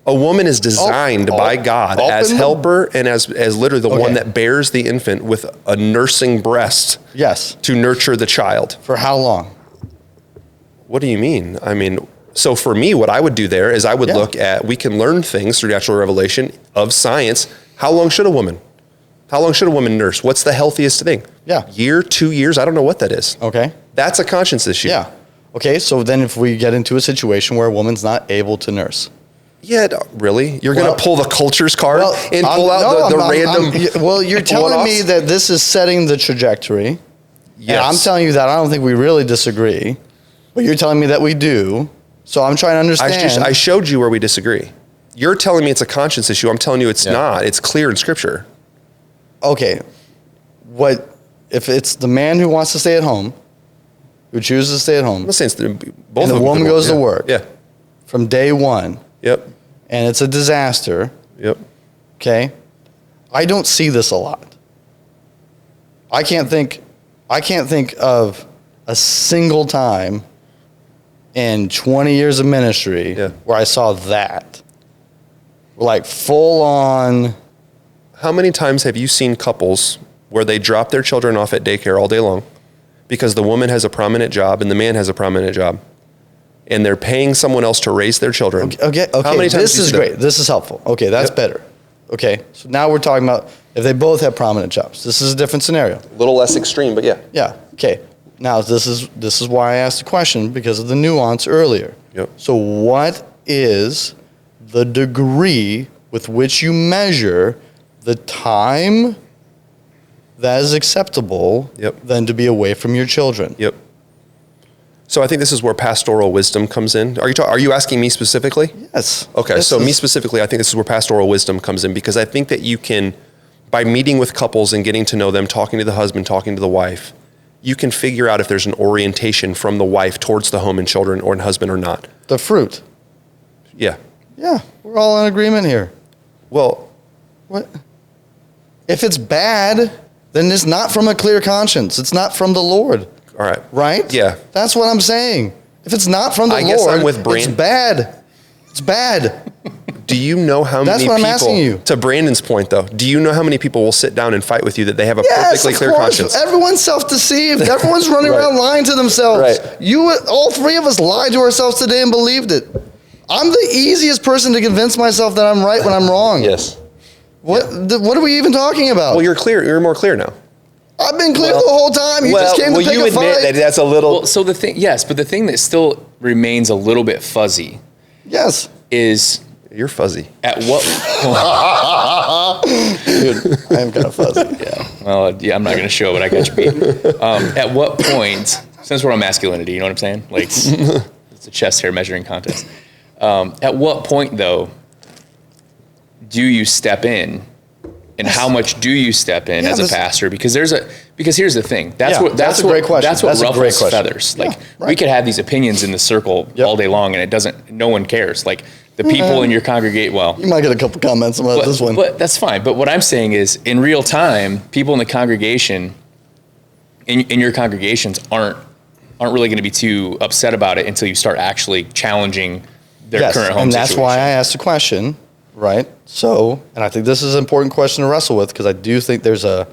A woman is designed by God as helper and as literally the one that bears the infant with a nursing breast. Yes. To nurture the child. For how long? What do you mean? I mean, so for me, what I would do there is I would look at, we can learn things through natural revelation of science. How long should a woman nurse? What's the healthiest thing? Yeah. Year, 2 years? I don't know what that is. Okay. That's a conscience issue. Yeah. Okay, so then if we get into a situation where a woman's not able to nurse. Yeah, really? You're going to pull the cultures card and pull out the random. Well, you're telling me that this is setting the trajectory. Yes. And I'm telling you that I don't think we really disagree. But you're telling me that we do. So I'm trying to understand. I showed you where we disagree. You're telling me it's a conscience issue. I'm telling you it's not. It's clear in Scripture. Okay. What if it's the man who wants to stay at home, who chooses to stay at home? I'm not saying both and of the them woman goes to work. Yeah. From day one. Yep. And it's a disaster. Yep. Okay. I don't see this a lot. I can't think of a single time in 20 years of ministry where I saw that. Like full on. How many times have you seen couples where they drop their children off at daycare all day long because the woman has a prominent job and the man has a prominent job and they're paying someone else to raise their children? Okay. How many times this is great. This is helpful. Okay, that's better. Okay, so now we're talking about If they both have prominent jobs. This is a different scenario. A little less extreme, but yeah. Yeah. Okay. Now this is why I asked the question, because of the nuance earlier. Yep. So what is the degree with which you measure the time that is acceptable Yep. then to be away from your children? Yep. So I think this is where pastoral wisdom comes in. Are you asking me specifically? Yes. Okay, so me specifically, I think this is where pastoral wisdom comes in, because I think that you can, by meeting with couples and getting to know them, talking to the husband, talking to the wife, you can figure out if there's an orientation from the wife towards the home and children or husband or not. The fruit. Yeah. Yeah, we're all in agreement here. Well, What? If it's bad, then it's not from a clear conscience. It's not from the Lord. all right. Right? Yeah. That's what I'm saying. If it's not from the I Lord, guess I'm with it's bad. It's bad. Do you know how That's many what I'm people, asking you. to Brandon's point though, do you know how many people will sit down and fight with you that they have a Yes, perfectly of clear course. conscience? Everyone's self-deceived. Everyone's running Right. around lying to themselves. Right. All three of us lied to ourselves today and believed it. I'm the easiest person to convince myself that I'm right when I'm wrong. Yes. What are we even talking about? Well, you're clear. You're more clear now. I've been clear the whole time. You just came to pick you a admit fight. that that's a little. Well, so the thing, yes, but the thing that still remains a little bit fuzzy Yes. is You're fuzzy. at what Dude, I am kind of fuzzy. Well, yeah, I'm not going to show it, but I got you beat. At what point, since we're on masculinity, you know what I'm saying? Like, it's a chest hair measuring contest. At what point, though, do you step in, and how much do you step in as a pastor? Because here's the thing. That's that's a great question. That's what That's a great ruffles question. feathers. Yeah, Like right. we could have these opinions in the circle all day long, and no one cares. Like the people in your congregate. Well, You might get a couple comments about this one. but that's fine. But what I'm saying is, in real time, people in the congregation, in your congregations, aren't really going to be too upset about it until you start actually challenging their current home and that's situation. why I asked the question, right? So, and I think this is an important question to wrestle with, because I do think there's a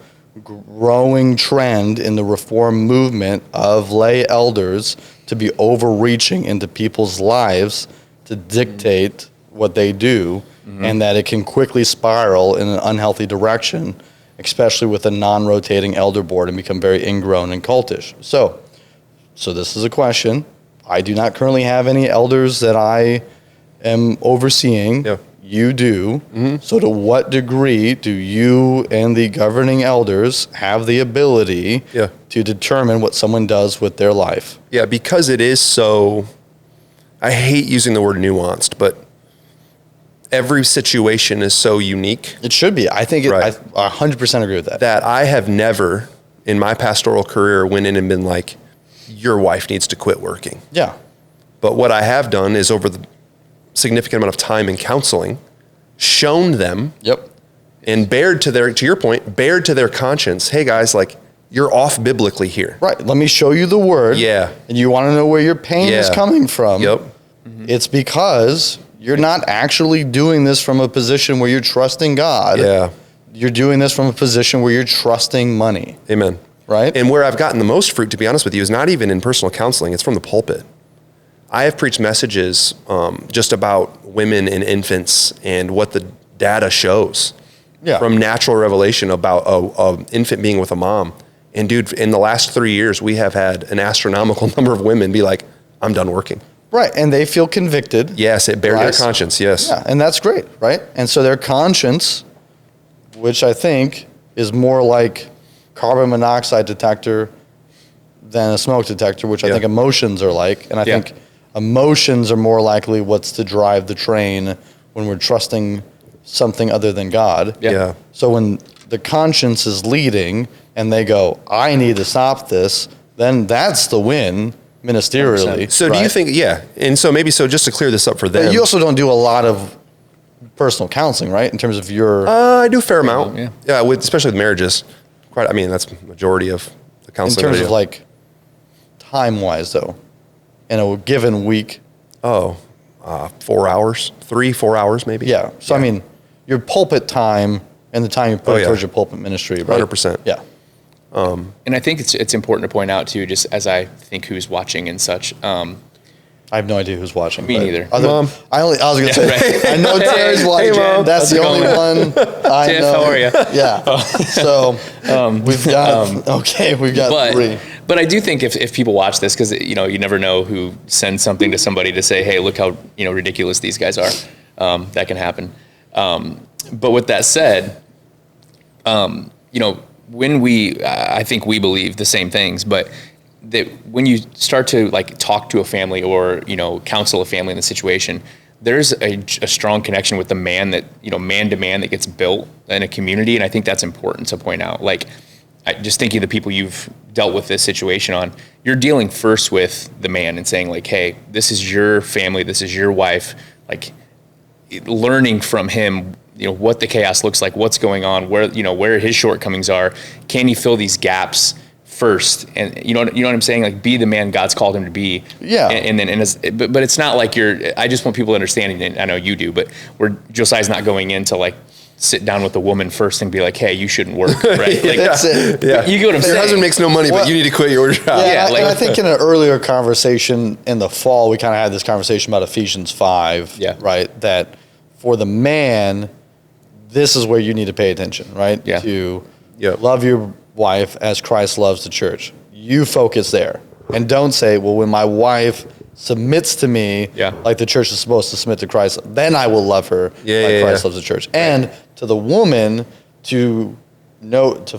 growing trend in the reform movement of lay elders to be overreaching into people's lives to dictate what they do, and that it can quickly spiral in an unhealthy direction, especially with a non-rotating elder board, and become very ingrown and cultish. So this is a question. I do not currently have any elders that I am overseeing. Yeah. You do. So to what degree do you and the governing elders have the ability Yeah. to determine what someone does with their life? Yeah, because it is so. I hate using the word nuanced, but every situation is so unique It should be. I think Right. I 100% agree with that. that I have never, in my pastoral career, went in and been like, "Your wife needs to quit working." Yeah. But what I have done is, over the significant amount of time in counseling, shown them Yep. and bared to your point, bared to their conscience, "Hey guys, like, you're off biblically here." Right. Let me show you the word. Yeah. And you want to know where your pain is Yeah. coming from. Yep. It's because you're not actually doing this from a position where you're trusting God. Yeah. You're doing this from a position where you're trusting money. Amen. Right? And where I've gotten the most fruit, to be honest with you, is not even in personal counseling. It's from the pulpit. I have preached messages just about women and infants and what the data shows from natural revelation about an infant being with a mom. And dude, in the last 3 years, we have had an astronomical number of women be like, "I'm done working." Right. And they feel convicted. Yes, it bared their Right. conscience. Yes. Yeah. And that's great. Right. And so their conscience, which I think is more like carbon monoxide detector than a smoke detector, which I Yeah. think emotions are like. And I Yeah. think emotions are more likely what's to drive the train when we're trusting something other than God. Yeah. So when the conscience is leading and they go, I need to stop this, then that's the win ministerially. So do you right? think, and so maybe, so just to clear this up for them. But you also don't do a lot of personal counseling, right? In terms of your... I do a fair amount. Yeah. Especially with marriages. That's the majority of the in counseling. terms I do. of like time-wise, though, in a given week. 4 hours, 3-4 hours maybe. Yeah. So, I mean, your pulpit time and the time you put towards your pulpit ministry, right? 100%. Yeah. And I think it's important to point out too, just as I think who's watching and such, I have no idea who's watching. Me neither. Mom. I was going to say, right. I know Terry's watching. Mom. That's the only one I Tiff, know. how are you? Yeah. So we've got three. But I do think if people watch this, because you never know who sends something to somebody to say, hey, look how ridiculous these guys are. That can happen. But with that said, when I think we believe the same things, but that when you start to like talk to a family or counsel a family in the situation, there's a strong connection with the man that man to man that gets built in a community, and I think that's important to point out. Like, just thinking of the people you've dealt with this situation on, you're dealing first with the man and saying like, hey, this is your family, this is your wife, like learning from him, what the chaos looks like, what's going on, where his shortcomings are, can he fill these gaps first, and you know what I'm saying, like be the man God's called him to be. Yeah. But it's not like I just want people to understand, and I know you do, but where Josiah's not going in to like sit down with the woman first and be like, hey, you shouldn't work, right? Like, That's it. Yeah. You get what I'm saying? Your husband makes no money, but you need to quit your job. Yeah, like- and I think in an earlier conversation in the fall, we kind of had this conversation about Ephesians 5, Yeah. right? That for the man, this is where you need to pay attention, right? Yeah. To Yep. love your wife as Christ loves the church. You focus there. And don't say, well, when my wife submits to me Yeah. like the church is supposed to submit to Christ, then I will love her like Christ loves the church. And to the woman to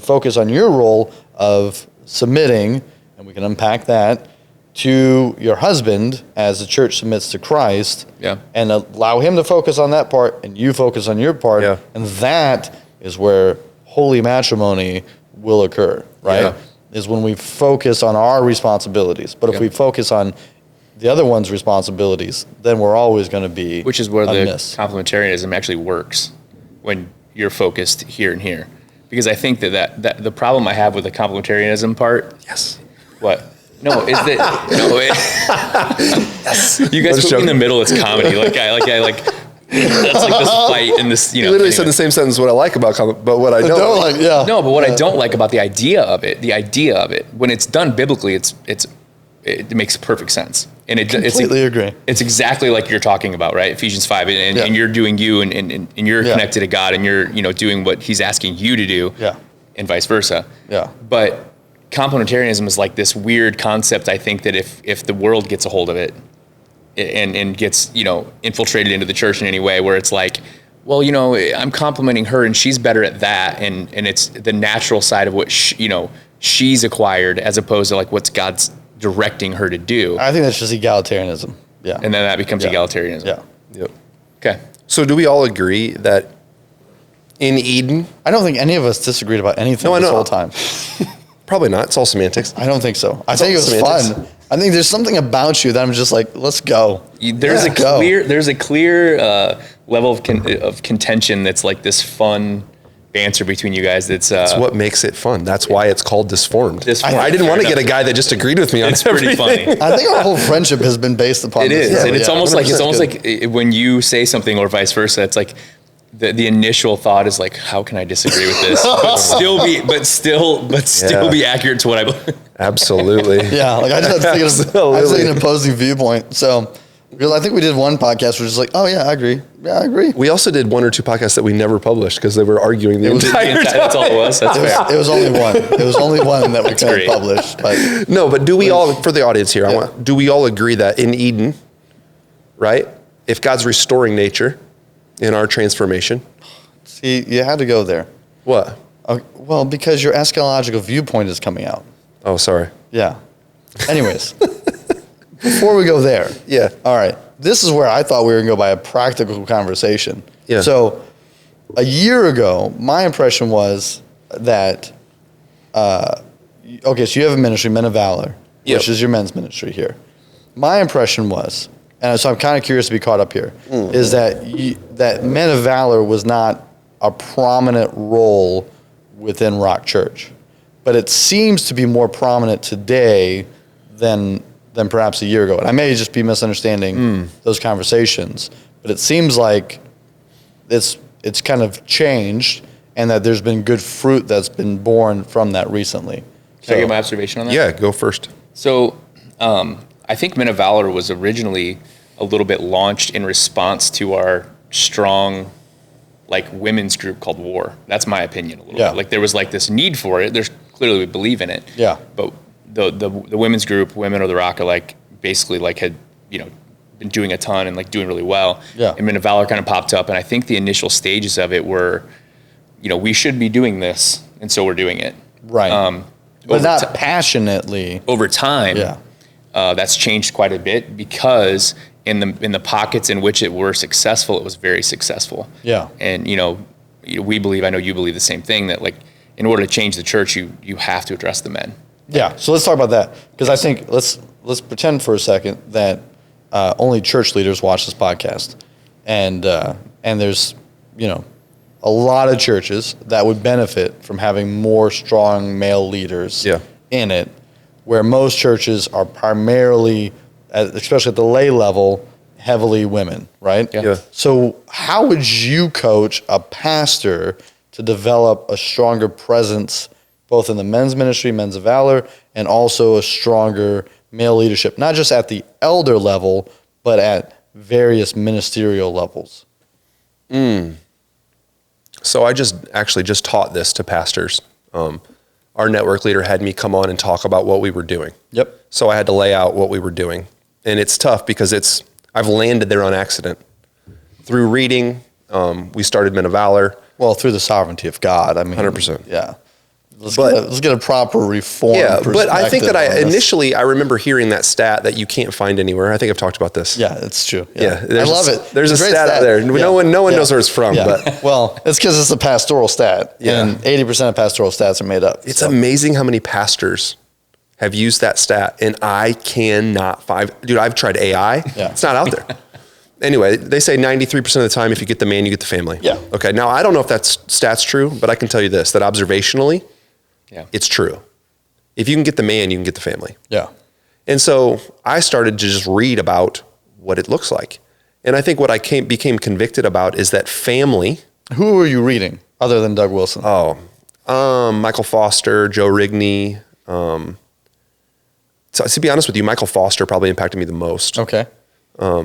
focus on your role of submitting, and we can unpack that, to your husband as the church submits to Christ, Yeah. and allow him to focus on that part and you focus on your part. Yeah. And that is where holy matrimony will occur, right? Yeah. Is when we focus on our responsibilities. But if Yeah. we focus on the other one's responsibilities, then we're always going to be Which is where the amiss. complementarianism actually works, when you're focused here and here. Because I think that the problem I have with the complementarianism part. Yes. What? No, is that yes. You guys put me in the middle. It's comedy. That's like this fight and this. You literally said the same sentence. What I like about but what I don't like. yeah. No, but what I don't like about the idea of it, when it's done biblically, it makes perfect sense. And Completely agree. It's exactly like you're talking about, right? Ephesians 5, and you're doing you, and you're connected to God, and you're doing what He's asking you to do, and vice versa. Yeah. But complementarianism is like this weird concept. I think that if the world gets a hold of it, and gets infiltrated into the church in any way, where it's like, well, I'm complimenting her and she's better at that, and it's the natural side of what she's acquired, as opposed to like what's God's directing her to do. I think that's just egalitarianism. Yeah. And then that becomes egalitarianism. Yeah. Yep. Okay. So do we all agree that in Eden? I don't think any of us disagreed about anything No, I this know. whole time. Probably not. It's all semantics. I don't think so. I It's think it all was semantics. fun. I think there's something about you that I'm just like, let's go. There's a clear level of contention that's like this fun banter between you guys. That's what makes it fun. That's why it's called Disformed. Disformed. I didn't Fair want to get a enough. guy that just agreed with me on It's pretty everything. funny. I think our whole friendship has been based upon It this. is, and it's Yeah, almost 100% like good. when you say something or vice versa. It's like the initial thought is like, how can I disagree with this, but still be accurate to what I believe. Absolutely. Yeah, like I just had to think of an opposing viewpoint. So, because I think we did one podcast where it's just like, oh yeah, I agree. Yeah, I agree. We also did one or two podcasts that we never published because they were arguing the entire time. That's all it was. That's fair. It was only one. It was only one that we couldn't great. publish. But No, but do we all, for the audience here, do we all agree that in Eden, right, if God's restoring nature in our transformation, see, you had to go there. what? Well, because your eschatological viewpoint is coming out. Oh, sorry. Yeah. Anyways, before we go there. Yeah. All right. This is where I thought we were going to go by a practical conversation. Yeah. So a year ago, my impression was that, okay, so you have a ministry, Men of Valor, Yep. which is your men's ministry here. My impression was, and so I'm kind of curious to be caught up here, is that that Men of Valor was not a prominent role within Rock Church. But it seems to be more prominent today than perhaps a year ago. And I may just be misunderstanding those conversations, but it seems like it's kind of changed, and that there's been good fruit that's been born from that recently. Can I get my observation on that? Yeah, go first. So, I think Men of Valor was originally a little bit launched in response to our strong, like, women's group called War. That's my opinion a little bit. Like, there was like this need for it. There's clearly we believe in it. Yeah. But the women's group, Women of the Rock, are like basically like had, been doing a ton and like doing really well. Yeah. And Men of Valor kind of popped up, and I think the initial stages of it were, we should be doing this, and so we're doing it. Right. But not passionately. Over time, Yeah. That's changed quite a bit, because in the pockets in which it were successful, it was very successful. Yeah. And we believe, I know you believe the same thing, that like in order to change the church, you have to address the men. Yeah. So let's talk about that, because I think let's pretend for a second that only church leaders watch this podcast, and there's a lot of churches that would benefit from having more strong male leaders in it, where most churches are primarily, especially at the lay level, heavily women, right? Yeah. So how would you coach a pastor to develop a stronger presence both in the men's ministry, Men's of Valor, and also a stronger male leadership, not just at the elder level, but at various ministerial levels? So I actually just taught this to pastors. Our network leader had me come on and talk about what we were doing. Yep. So I had to lay out what we were doing. And it's tough because I've landed there on accident. Through reading, we started Men of Valor. Well, through the sovereignty of God. I mean, 100%. Yeah. Let's get a proper reform. Yeah, but I think that initially I remember hearing that stat that you can't find anywhere. I think I've talked about this. Yeah, it's true. Yeah, I love it. There's It's a great stat out there. No one knows where it's from. Yeah. But well, it's because it's a pastoral stat, and 80% of pastoral stats are made up. It's amazing how many pastors have used that stat, and I cannot find. Dude, I've tried AI. Yeah. It's not out there. Anyway, they say 93% of the time, if you get the man, you get the family. Yeah. Okay. Now I don't know if that stat's true, but I can tell you this: that observationally, it's true. If you can get the man, you can get the family. Yeah. And so I started to just read about what it looks like. And I think what I became convicted about is that family. Who were you reading other than Doug Wilson? Michael Foster, Joe Rigney. So to be honest with you, Michael Foster probably impacted me the most. Okay. I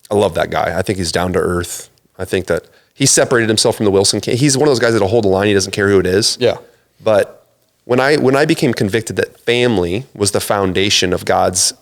love that guy. I think he's down to earth. I think that he separated himself from the Wilson camp. He's one of those guys that'll hold the line. He doesn't care who it is. Yeah. But when I became convicted that family was the foundation of God's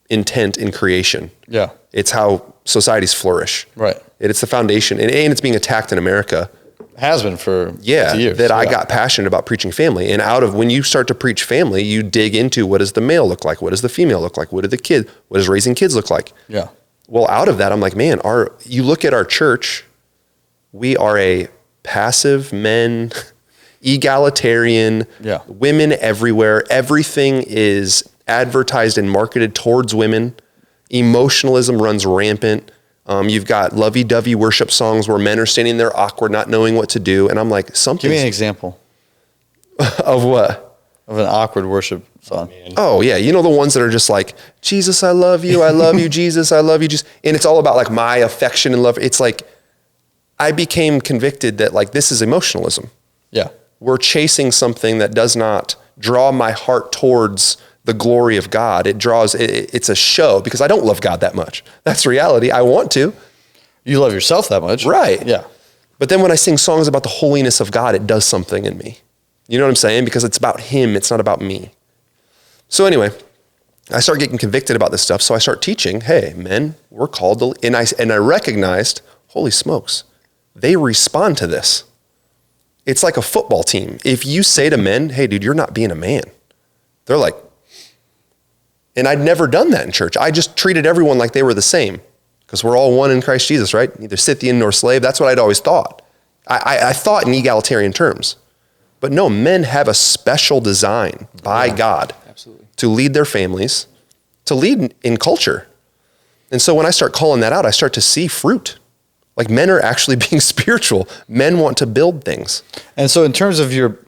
intent in creation. Yeah. It's how societies flourish. Right. It's the foundation, and it's being attacked in America. Has been for years. I got passionate about preaching family. And when you start to preach family, you dig into what does the male look like? What does the female look like? What does raising kids look like? Yeah. Well, out of that, I'm like, man, you look at our church, we are a passive men, egalitarian, women everywhere. Everything is advertised and marketed towards women. Emotionalism runs rampant. You've got lovey-dovey worship songs where men are standing there awkward, not knowing what to do. And I'm like, Give me an example. Of what? Of an awkward worship song. Oh, yeah. You know, the ones that are just like, Jesus, I love you, Jesus, I love you. And it's all about like my affection and love. It's like, I became convicted that like, this is emotionalism. Yeah. We're chasing something that does not draw my heart towards the glory of God. It's a show because I don't love God that much. That's reality. I want to. You love yourself that much. Right. Yeah. But then when I sing songs about the holiness of God, it does something in me. You know what I'm saying? Because it's about him. It's not about me. So anyway, I start getting convicted about this stuff. So I start teaching, hey, men, we're called to, and I recognized, holy smokes, they respond to this. It's like a football team. If you say to men, hey, dude, you're not being a man, they're like, and I'd never done that in church. I just treated everyone like they were the same because we're all one in Christ Jesus, right? Neither Scythian nor slave. That's what I'd always thought. I thought in egalitarian terms. But no, men have a special design by God to lead their families, to lead in culture. And so when I start calling that out, I start to see fruit. Like men are actually being spiritual. Men want to build things. And so in terms of your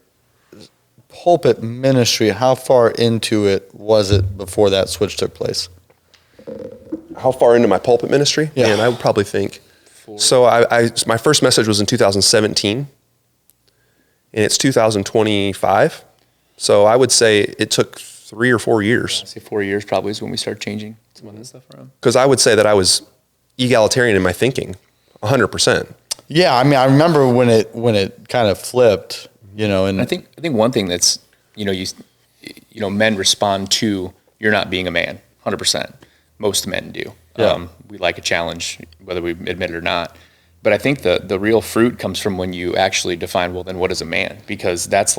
pulpit ministry, how far into it was it before that switch took place? How far into my pulpit ministry? Yeah. Man, I would probably think. So my first message was in 2017. And it's 2025. So I would say it took 3 or 4 years. I'd say 4 years probably is when we start changing some of that stuff around. Because I would say that I was egalitarian in my thinking, 100%. Yeah, I mean, I remember when it kind of flipped, and I think one thing that's, men respond to you're not being a man, 100%. Most men do. Yeah. We like a challenge, whether we admit it or not. But I think the real fruit comes from when you actually define, well, then what is a man? Because that's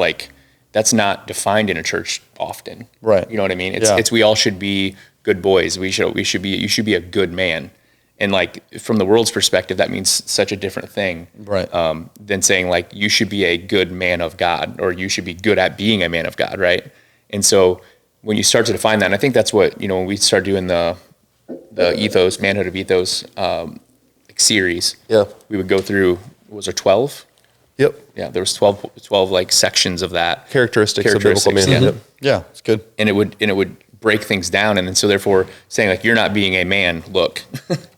not defined in a church often. Right. You know what I mean? It's we all should be good boys. You should be a good man. And like from the world's perspective, that means such a different thing, right? Than saying like you should be a good man of God, or you should be good at being a man of God, right? And so when you start to define that, and I think that's what when we start doing the ethos, manhood of ethos series, we would go through. Was there 12? Yep. Yeah, there was 12 like sections of that. Characteristics of biblical manhood. Yeah. Yep. Yeah, it's good. And it would break things down, and then so therefore saying like you're not being a man. Look.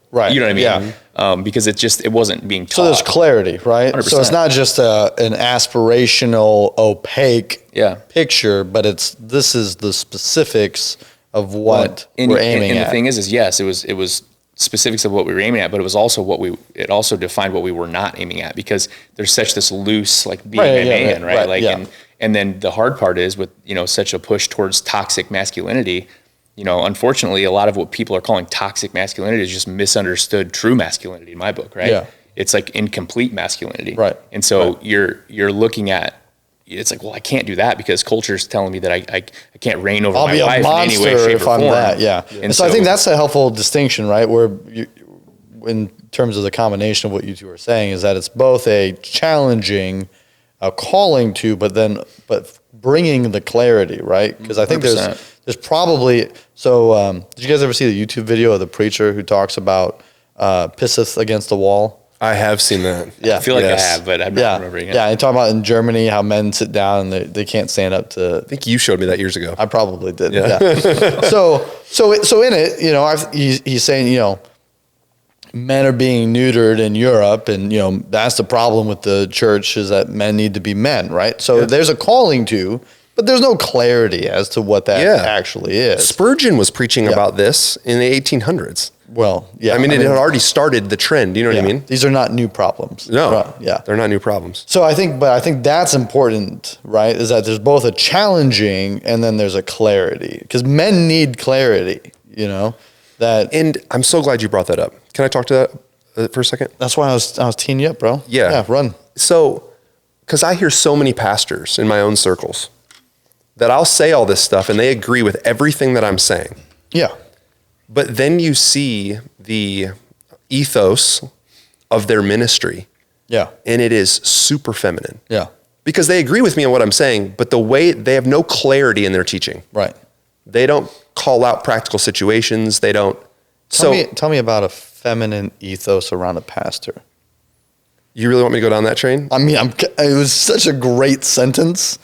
Right. You know what I mean? Yeah. Because it wasn't being taught. So there's clarity, right? 100%. So it's not just an aspirational, opaque picture, but this is the specifics of what we're aiming at. And the thing is yes, it was specifics of what we were aiming at, but it was also it also defined what we were not aiming at, because there's such this loose like being a man, right? Like and then the hard part is with such a push towards toxic masculinity. Unfortunately, a lot of what people are calling toxic masculinity is just misunderstood true masculinity in my book, right? Yeah. It's like incomplete masculinity. Right. And so you're looking at, it's like, well, I can't do that because culture's telling me that I can't reign over my wife in any way, shape, or form. And so I think that's a helpful distinction, right? Where in terms of the combination of what you two are saying is that it's both a challenging, a calling to, but bringing the clarity, right? Because I think 100%. there's probably, did you guys ever see the YouTube video of the preacher who talks about pisseth against the wall? I have seen that. I feel like I have, but I'm not remembering it. Yeah, and talking about in Germany how men sit down and they can't stand up to. I think you showed me that years ago. I probably did. Yeah. So in it, he's saying men are being neutered in Europe, and that's the problem with the church is that men need to be men, right? So there's a calling to, but there's no clarity as to what that actually is. Spurgeon was preaching about this in the 1800s. Well, yeah. I mean, it had already started the trend. You know what I mean? These are not new problems. No. Yeah. They're not new problems. So I think that's important, right? Is that there's both a challenging and then there's a clarity, because men need clarity, that. And I'm so glad you brought that up. Can I talk to that for a second? That's why I was teeing you up, bro. Yeah. Yeah, run. So, because I hear so many pastors in my own circles that I'll say all this stuff and they agree with everything that I'm saying. Yeah. But then you see the ethos of their ministry. Yeah. And it is super feminine. Yeah. Because they agree with me on what I'm saying, but the way they have no clarity in their teaching. Right. They don't call out practical situations. They don't. Tell me about a feminine ethos around a pastor. You really want me to go down that train? I mean, it was such a great sentence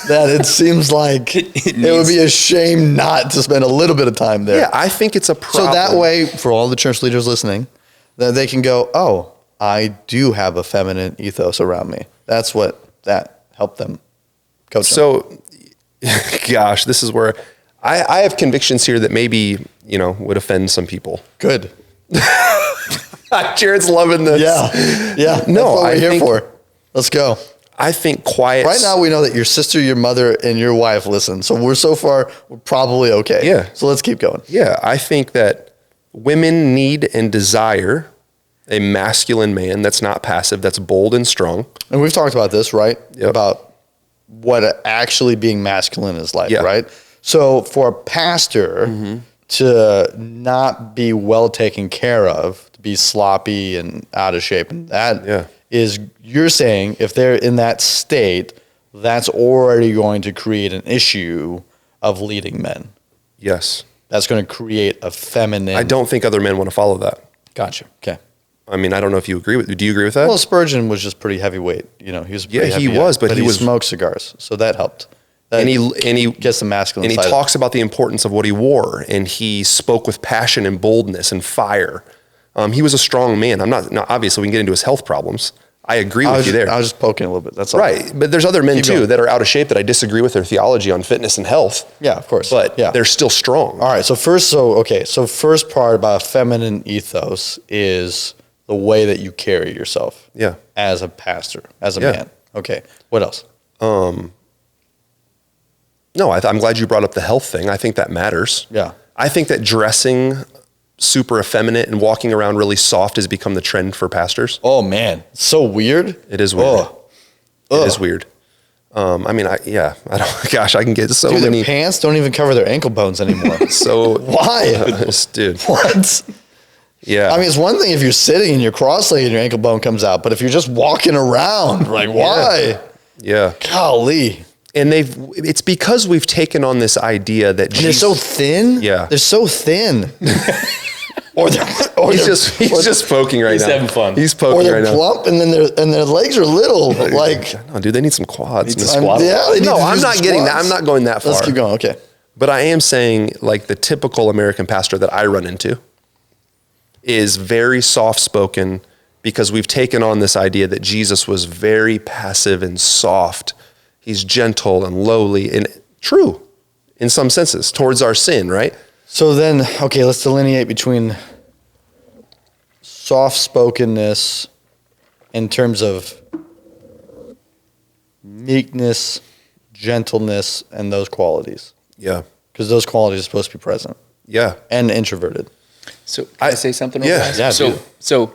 that it seems like it would be a shame not to spend a little bit of time there. Yeah, I think it's a problem. So that way, for all the church leaders listening, that they can go, oh, I do have a feminine ethos around me. That's what that helped them coach them. So, gosh, this is where I have convictions here that maybe, would offend some people. Good. Jared's loving this. Yeah. No, That's what we're here for. Let's go. I think quiet. Right now, we know that your sister, your mother, and your wife listen. So we're probably okay. Yeah. So let's keep going. Yeah. I think that women need and desire a masculine man that's not passive, that's bold and strong. And we've talked about this, right? Yep. About what actually being masculine is like, Yeah. right? So for a pastor to not be well taken care of, to be sloppy and out of shape, and that is, you're saying if they're in that state, that's already going to create an issue of leading men. Yes. That's going to create a feminine. I don't think other men want to follow that. Gotcha. Okay. I mean, I don't know if you agree with. Do you agree with that? Well, Spurgeon was just pretty heavyweight. He was. Pretty he heavy, was, but he he was smoked cigars, so that helped. And he gets the masculine. And he talks about the importance of what he wore, and he spoke with passion and boldness and fire. He was a strong man. Obviously we can get into his health problems, I agree with you there. I was just poking a little bit. That's all. Right. But there's other men too that are out of shape that I disagree with their theology on fitness and health. Yeah, of course. But they're still strong. All right. So first part about feminine ethos is the way that you carry yourself. Yeah. As a pastor, as a man. Okay. What else? No, I'm glad you brought up the health thing. I think that matters. Yeah. I think that dressing super effeminate and walking around really soft has become the trend for pastors. Oh man, it's so weird. It is weird. It is weird. I don't, gosh, I can get so many. Their pants don't even cover their ankle bones anymore. So why? Dude. What? Yeah. I mean, it's one thing if you're sitting and you're cross-legged and your ankle bone comes out, but if you're just walking around, like, why? Yeah. Golly. And it's because we've taken on this idea that they're so thin. Yeah. They're so thin. He's just poking right now. He's having fun. He's poking right now. Or they're plump and then their legs are little. Like, no, dude, they need some quads. No, I'm not getting that. I'm not going that far. Let's keep going. Okay. But I am saying, like, the typical American pastor that I run into is very soft-spoken because we've taken on this idea that Jesus was very passive and soft. He's gentle and lowly and true in some senses towards our sin, right? So then, okay, let's delineate between soft-spokenness in terms of meekness, gentleness, and those qualities. Yeah. Because those qualities are supposed to be present. Yeah. And introverted. So can I say something? Yeah. So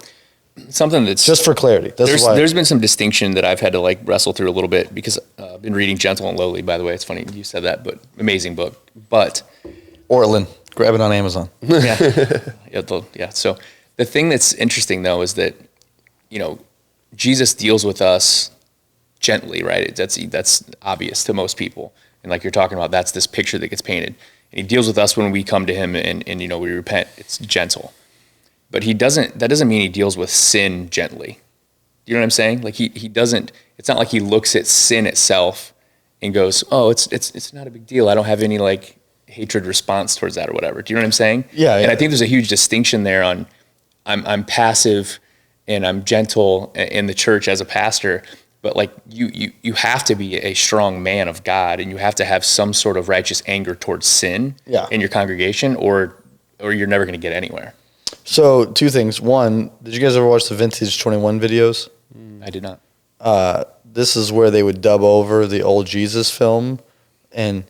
something that's just for clarity. There's been some distinction that I've had to like wrestle through a little bit because I've been reading Gentle and Lowly, by the way. It's funny you said that, but amazing book. But Ortlin, grab it on Amazon. Yeah. So the thing that's interesting though is that, Jesus deals with us gently, right? That's obvious to most people. And like you're talking about, that's this picture that gets painted. And he deals with us when we come to him and we repent. It's gentle. But that doesn't mean he deals with sin gently. You know what I'm saying? Like he doesn't, it's not like he looks at sin itself and goes, oh, it's not a big deal. I don't have any like hatred response towards that or whatever. Do you know what I'm saying? Yeah. And I think there's a huge distinction there on I'm passive and I'm gentle in the church as a pastor, but like you have to be a strong man of God and you have to have some sort of righteous anger towards sin in your congregation or you're never going to get anywhere. So 2 things. One, did you guys ever watch the Vintage 21 videos? I did not. This is where they would dub over the old Jesus film. And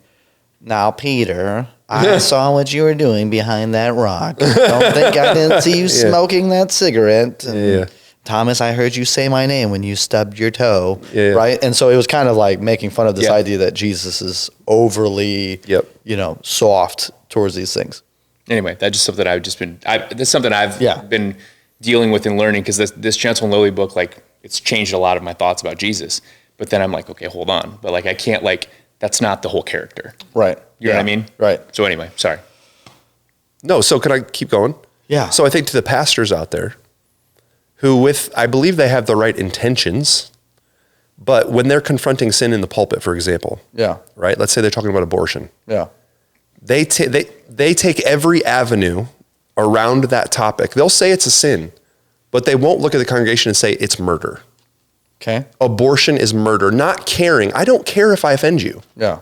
now, Peter, I saw what you were doing behind that rock. Don't think I didn't see you smoking that cigarette. And Thomas, I heard you say my name when you stubbed your toe. Right? And so it was kind of like making fun of this idea that Jesus is overly, soft towards these things. Anyway, that's just something that's something I've been dealing with and learning because this Gentle and Lowly book, like it's changed a lot of my thoughts about Jesus. But then I'm like, okay, hold on. But like, I can't that's not the whole character. Right. You know what I mean? Right. So anyway, sorry. No. So can I keep going? Yeah. So I think to the pastors out there who I believe they have the right intentions, but when they're confronting sin in the pulpit, for example. Yeah. Right. Let's say they're talking about abortion. Yeah. They take every avenue around that topic. They'll say it's a sin, but they won't look at the congregation and say it's murder. Okay. Abortion is murder. Not caring. I don't care if I offend you. Yeah.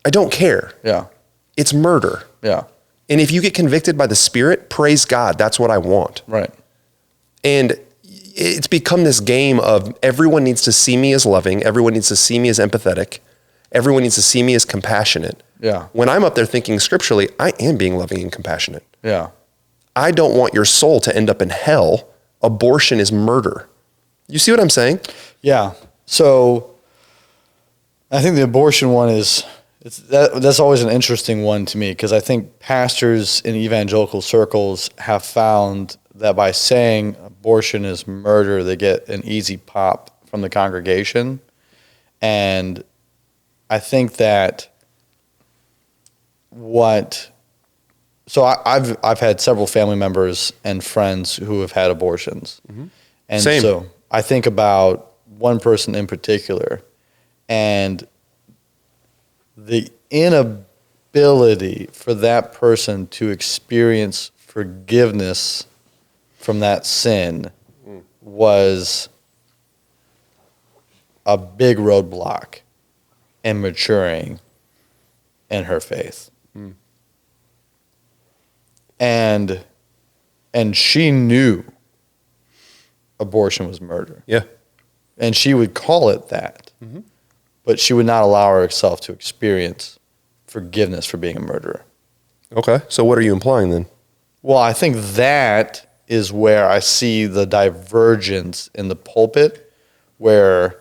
I don't care. Yeah. It's murder. Yeah. And if you get convicted by the Spirit, praise God. That's what I want. Right. And it's become this game of everyone needs to see me as loving. Everyone needs to see me as empathetic. Everyone needs to see me as compassionate. Yeah. When I'm up there thinking scripturally, I am being loving and compassionate. Yeah. I don't want your soul to end up in hell. Abortion is murder. You see what I'm saying? Yeah. So I think the abortion one that's always an interesting one to me because I think pastors in evangelical circles have found that by saying abortion is murder, they get an easy pop from the congregation. And I think that I've had several family members and friends who have had abortions. Mm-hmm. And Same. So I think about one person in particular and the inability for that person to experience forgiveness from that sin was a big roadblock in maturing in her faith. And she knew abortion was murder. Yeah. And she would call it that. But she would not allow herself to experience forgiveness for being a murderer. Okay. So what are you implying then? Well, I think that is where I see the divergence in the pulpit, where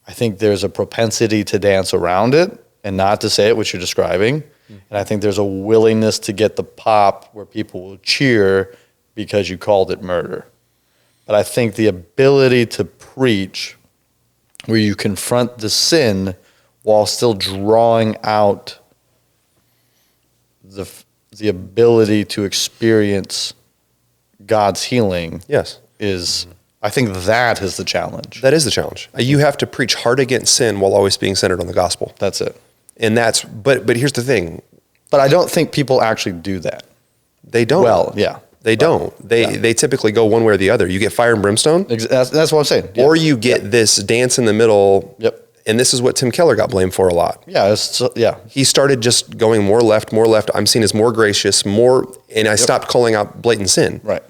I think there's a propensity to dance around it and not to say it, which you're describing. And I think there's a willingness to get the pop where people will cheer because you called it murder. But I think the ability to preach where you confront the sin while still drawing out the ability to experience God's healing Yes. is, I think that is the challenge. That is the challenge. You have to preach hard against sin while always being centered on the gospel. That's it. And but here's the thing. But I don't think people actually do that. They don't. Well, yeah. They don't. They typically go one way or the other. You get fire and brimstone. That's what I'm saying. Yeah. Or you get this dance in the middle. Yep. And this is what Tim Keller got blamed for a lot. Yeah. He started just going more left. I'm seen as more gracious, and I stopped calling out blatant sin. Right.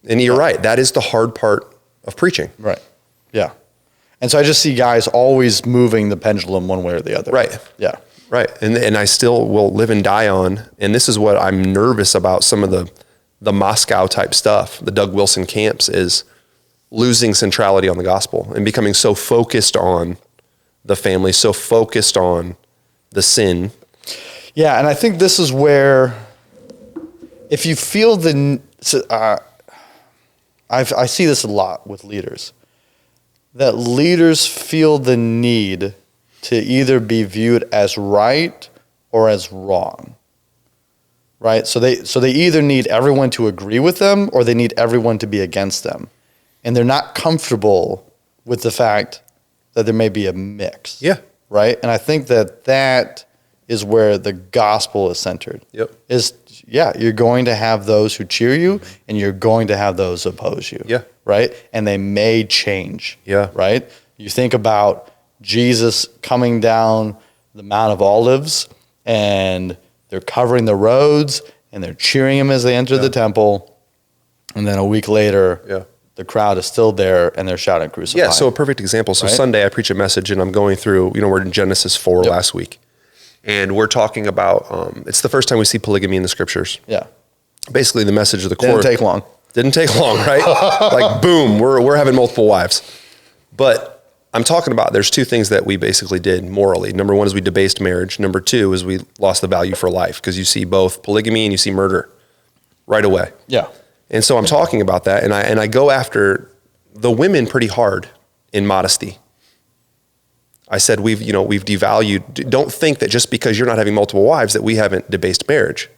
And you're right. That is the hard part of preaching. Right. Yeah. And so I just see guys always moving the pendulum one way or the other. Right. Yeah. Right. And I still will live and die on, and this is what I'm nervous about, some of the Moscow type stuff, the Doug Wilson camps, is losing centrality on the gospel and becoming so focused on the family, so focused on the sin. Yeah, and I think this is where, if you feel I see this a lot with leaders, that leaders feel the need to either be viewed as right or as wrong. Right? So they either need everyone to agree with them or they need everyone to be against them. And they're not comfortable with the fact that there may be a mix. Yeah. Right? And I think that is where the gospel is centered. Yep. You're going to have those who cheer you and you're going to have those who oppose you. Yeah. Right? And they may change. Yeah. Right? You think about Jesus coming down the Mount of Olives and they're covering the roads and they're cheering him as they enter the temple. And then a week later, the crowd is still there and they're shouting, "Crucify." Yeah, so a perfect example. So right? Sunday I preach a message and I'm going through, we're in Genesis 4 last week. And we're talking about, it's the first time we see polygamy in the scriptures. Yeah. Basically the message of the core. Didn't take long, right? Like boom, we're having multiple wives. But I'm talking about, there's two things that we basically did morally. Number one is we debased marriage. Number two is we lost the value for life, because you see both polygamy and you see murder right away. Yeah. And so I'm talking about that, and I go after the women pretty hard in modesty. I said we've devalued. Don't think that just because you're not having multiple wives that we haven't debased marriage.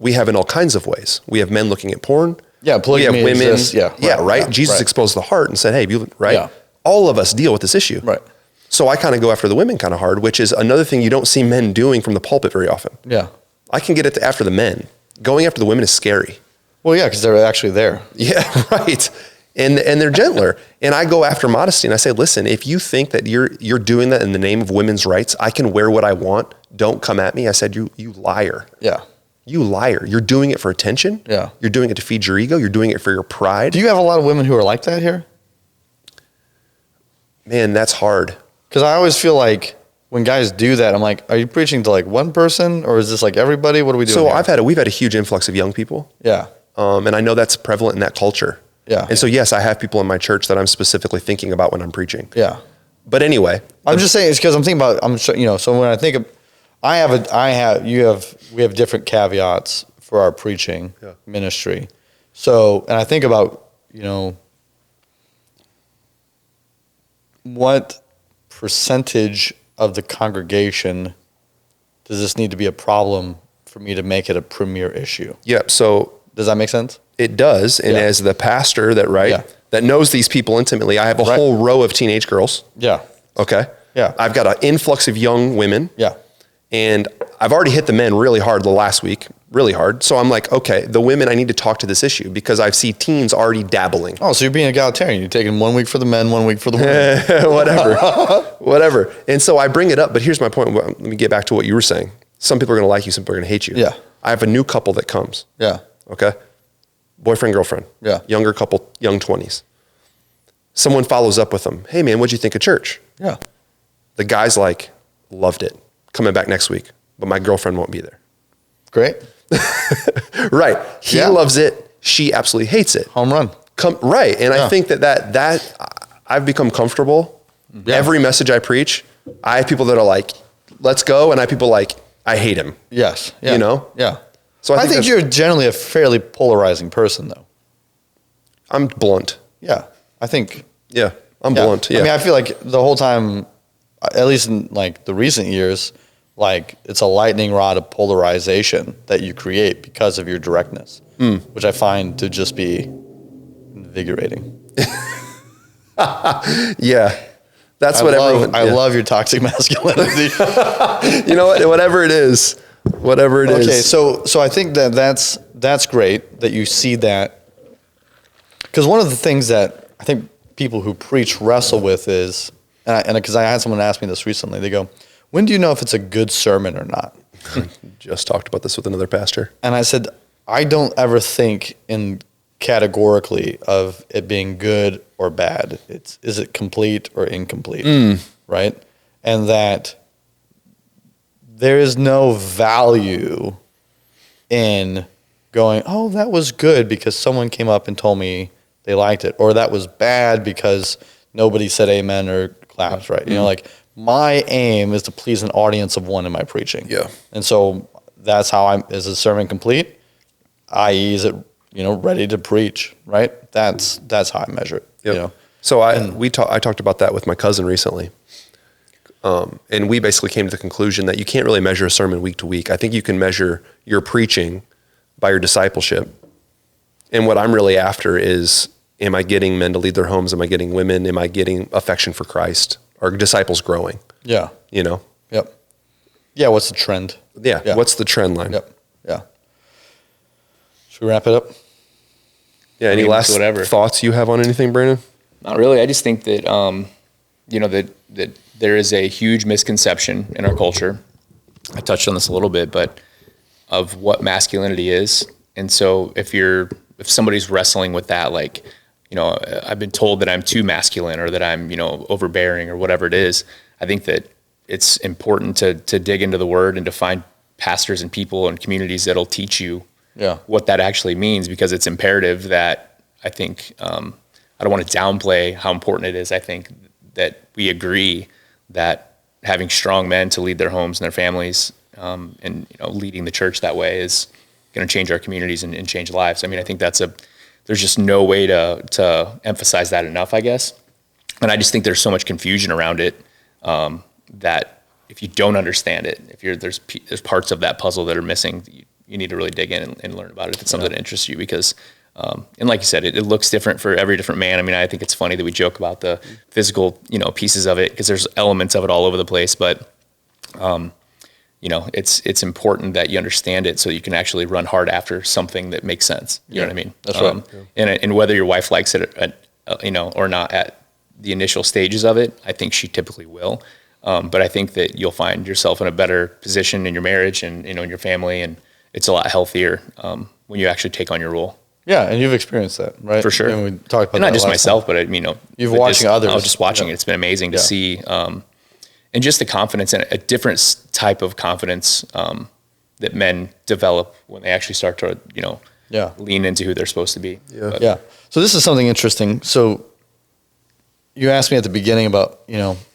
We have in all kinds of ways. We have men looking at porn. Yeah, polygamy we have women. exists. Yeah, right. Yeah, Jesus exposed the heart and said, "Hey, right." Yeah. All of us deal with this issue. Right. So I kind of go after the women kind of hard, which is another thing you don't see men doing from the pulpit very often. Yeah. I can get it after the men. Going after the women is scary. Well, yeah, because they're actually there. Yeah, right. And they're gentler. And I go after modesty and I say, listen, if you think that you're doing that in the name of women's rights, I can wear what I want. Don't come at me. I said, you liar. Yeah. You liar. You're doing it for attention. Yeah. You're doing it to feed your ego. You're doing it for your pride. Do you have a lot of women who are like that here? Man, that's hard. Because I always feel like when guys do that, I'm like, are you preaching to like one person or is this like everybody? What are we doing? So here? we've had a huge influx of young people. Yeah. And I know that's prevalent in that culture. Yeah. And so, yes, I have people in my church that I'm specifically thinking about when I'm preaching. Yeah. But anyway, I'm just saying it's because I'm thinking about, so when I think of, we have different caveats for our preaching ministry. So, and I think about, what percentage of the congregation does this need to be a problem for me to make it a premier issue? Yeah. So does that make sense? It does. And as the pastor that knows these people intimately, I have a whole row of teenage girls. Yeah. Okay. Yeah. I've got an influx of young women. Yeah. And I've already hit the men really hard the last week. really hard. So I'm like, okay, the women, I need to talk to this issue because I see teens already dabbling. Oh, so you're being egalitarian. You're taking 1 week for the men, 1 week for the women. Whatever. And so I bring it up, but here's my point. Let me get back to what you were saying. Some people are going to like you, some people are going to hate you. Yeah. I have a new couple that comes. Yeah. Okay. Boyfriend, girlfriend. Yeah. Younger couple, young 20s. Someone follows up with them. Hey man, what'd you think of church? Yeah. The guy's like, loved it. Coming back next week, but my girlfriend won't be there. Great. Right. He loves it. She absolutely hates it. Home run. Right. And I think that I've become comfortable. Yeah. Every message I preach, I have people that are like, let's go. And I have people like, I hate him. Yes. Yeah. You know? Yeah. So I think you're generally a fairly polarizing person though. I'm blunt. Yeah. I think. Yeah. I'm blunt. Yeah. I mean, I feel like the whole time, at least in like the recent years, like it's a lightning rod of polarization that you create because of your directness, which I find to just be invigorating. Yeah. That's what everyone. I love your toxic masculinity. You know what? Whatever it is. Okay, so I think that's great that you see that, because one of the things that I think people who preach wrestle with is, and because I had someone ask me this recently, they go, when do you know if it's a good sermon or not? Just talked about this with another pastor. And I said, I don't ever think in categorically of it being good or bad. Is it complete or incomplete, right? And that there is no value in going, oh, that was good because someone came up and told me they liked it, or that was bad because nobody said amen or claps, right? You know, like my aim is to please an audience of one in my preaching. Yeah. And so that's how is a sermon complete? I.e., is it, ready to preach, right? That's how I measure it. Yep. You know? So I talked about that with my cousin recently. And we basically came to the conclusion that you can't really measure a sermon week to week. I think you can measure your preaching by your discipleship. And what I'm really after is, am I getting men to lead their homes? Am I getting women? Am I getting affection for Christ? Are disciples growing? Yeah. Yep. Yeah, what's the trend? Yeah. What's the trend line? Yep. Yeah. Should we wrap it up? Yeah. Any last thoughts you have on anything, Brandon? Not really. I just think that, that there is a huge misconception in our culture. I touched on this a little bit, but of what masculinity is. And so if somebody's wrestling with that, like, I've been told that I'm too masculine or that I'm, overbearing or whatever it is, I think that it's important to dig into the word and to find pastors and people and communities that'll teach you what that actually means, because it's imperative that I think, I don't want to downplay how important it is. I think that we agree that having strong men to lead their homes and their families, and leading the church that way is going to change our communities and change lives. I mean, I think there's just no way to emphasize that enough, I guess. And I just think there's so much confusion around it, that if you don't understand it, if there's parts of that puzzle that are missing, you need to really dig in and learn about it if it's something that interests you, because, and like you said, it looks different for every different man. I mean, I think it's funny that we joke about the physical, pieces of it, because there's elements of it all over the place, but, it's important that you understand it so you can actually run hard after something that makes sense. You know what I mean? That's right. And whether your wife likes it, or not at the initial stages of it, I think she typically will. But I think that you'll find yourself in a better position in your marriage and, in your family, and it's a lot healthier, when you actually take on your role. Yeah, and you've experienced that, right? For sure. And we talked about and that not just myself, time. but you've watching others. I was just watching it. It's been amazing to see, and just the confidence, and a different type of confidence that men develop when they actually start to, lean into who they're supposed to be. Yeah. Yeah. So this is something interesting. So you asked me at the beginning about,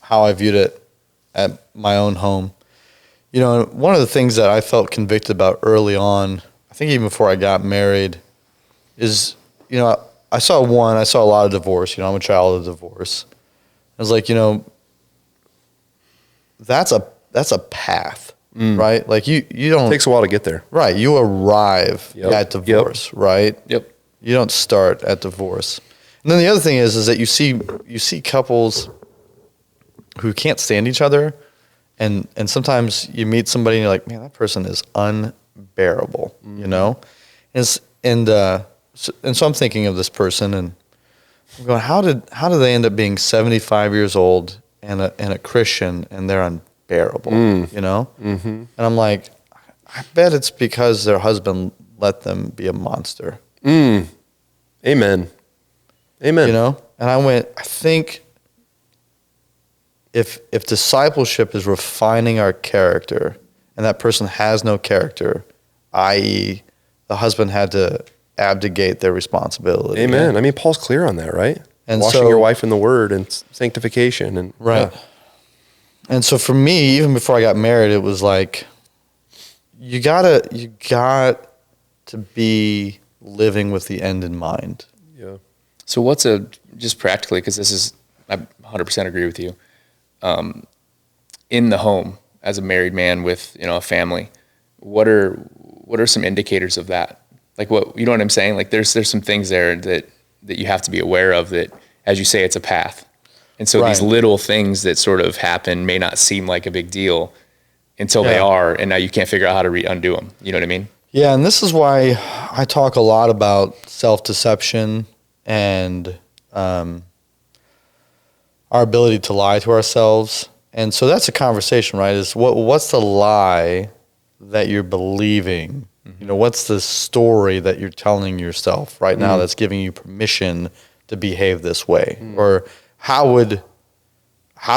how I viewed it at my own home. One of the things that I felt convicted about early on, I think even before I got married, is, I saw a lot of divorce. I'm a child of divorce. I was like, that's a path, right? Like you don't. It takes a while to get there. Right. You arrive at divorce, right? Yep. You don't start at divorce. And then the other thing is that you see couples who can't stand each other, and sometimes you meet somebody and you're like, man, that person is unbearable, you know? So I'm thinking of this person, and I'm going, how do they end up being 75 years old and a Christian, and they're unbearable, you know? Mm-hmm. And I'm like, I bet it's because their husband let them be a monster. Amen. Amen. You know? And I went, I think if discipleship is refining our character, and that person has no character, i.e., the husband had to abdicate their responsibility. Amen. I mean, Paul's clear on that, right? And washing your wife in the word and sanctification. And right. Yeah. And so for me, even before I got married, it was like, you got to be living with the end in mind. Yeah. So just practically, because I 100% agree with you, in the home as a married man with, a family, what are some indicators of that? Like you know what I'm saying? Like there's some things there that you have to be aware of that, as you say, it's a path. And so these little things that sort of happen may not seem like a big deal until they are, and now you can't figure out how to undo them. You know what I mean? Yeah, and this is why I talk a lot about self-deception and our ability to lie to ourselves. And so that's a conversation, right? Is what's the lie that you're believing? Mm-hmm. What's the story that you're telling yourself right now that's giving you permission to behave this way? Or how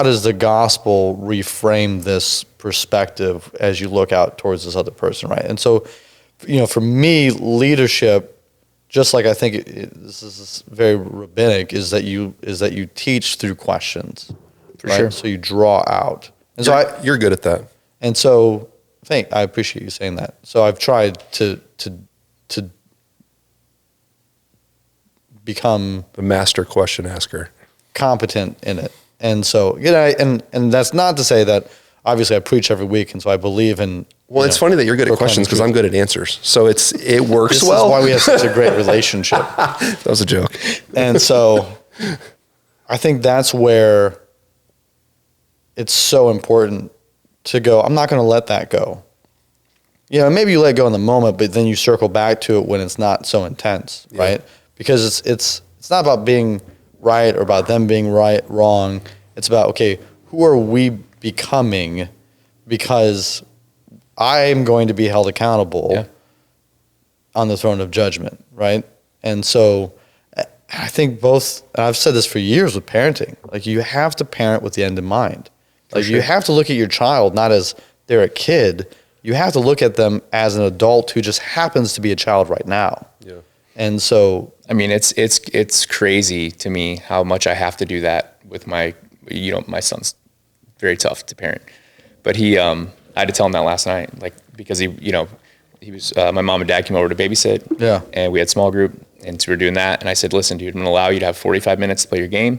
does the gospel reframe this perspective as you look out towards this other person, right? And so, for me, leadership, just like I think this is very rabbinic, is that you teach through questions. For right? sure. So you draw out. And you're good at that. And so I appreciate you saying that. So I've tried to become the master question asker, competent in it. And so, and that's not to say that obviously I preach every week, and so I believe in. Well, it's funny that you're good at questions because I'm good at answers. So it works this well. This is why we have such a great relationship. That was a joke. And so I think that's where it's so important to go, I'm not going to let that go. Maybe you let go in the moment, but then you circle back to it when it's not so intense, right? Because it's not about being right or about them being wrong. It's about, okay, who are we becoming? Because I'm going to be held accountable on the throne of judgment, right? And so I think I've said this for years with parenting, like you have to parent with the end in mind. Like you have to look at your child not as they're a kid. You have to look at them as an adult who just happens to be a child right now. Yeah. And so, I mean, it's crazy to me how much I have to do that with my son's very tough to parent, but I had to tell him that last night, like, because he was, my mom and dad came over to babysit. Yeah. And we had small group, and so we were doing that. And I said, listen, dude, I'm going to allow you to have 45 minutes to play your game,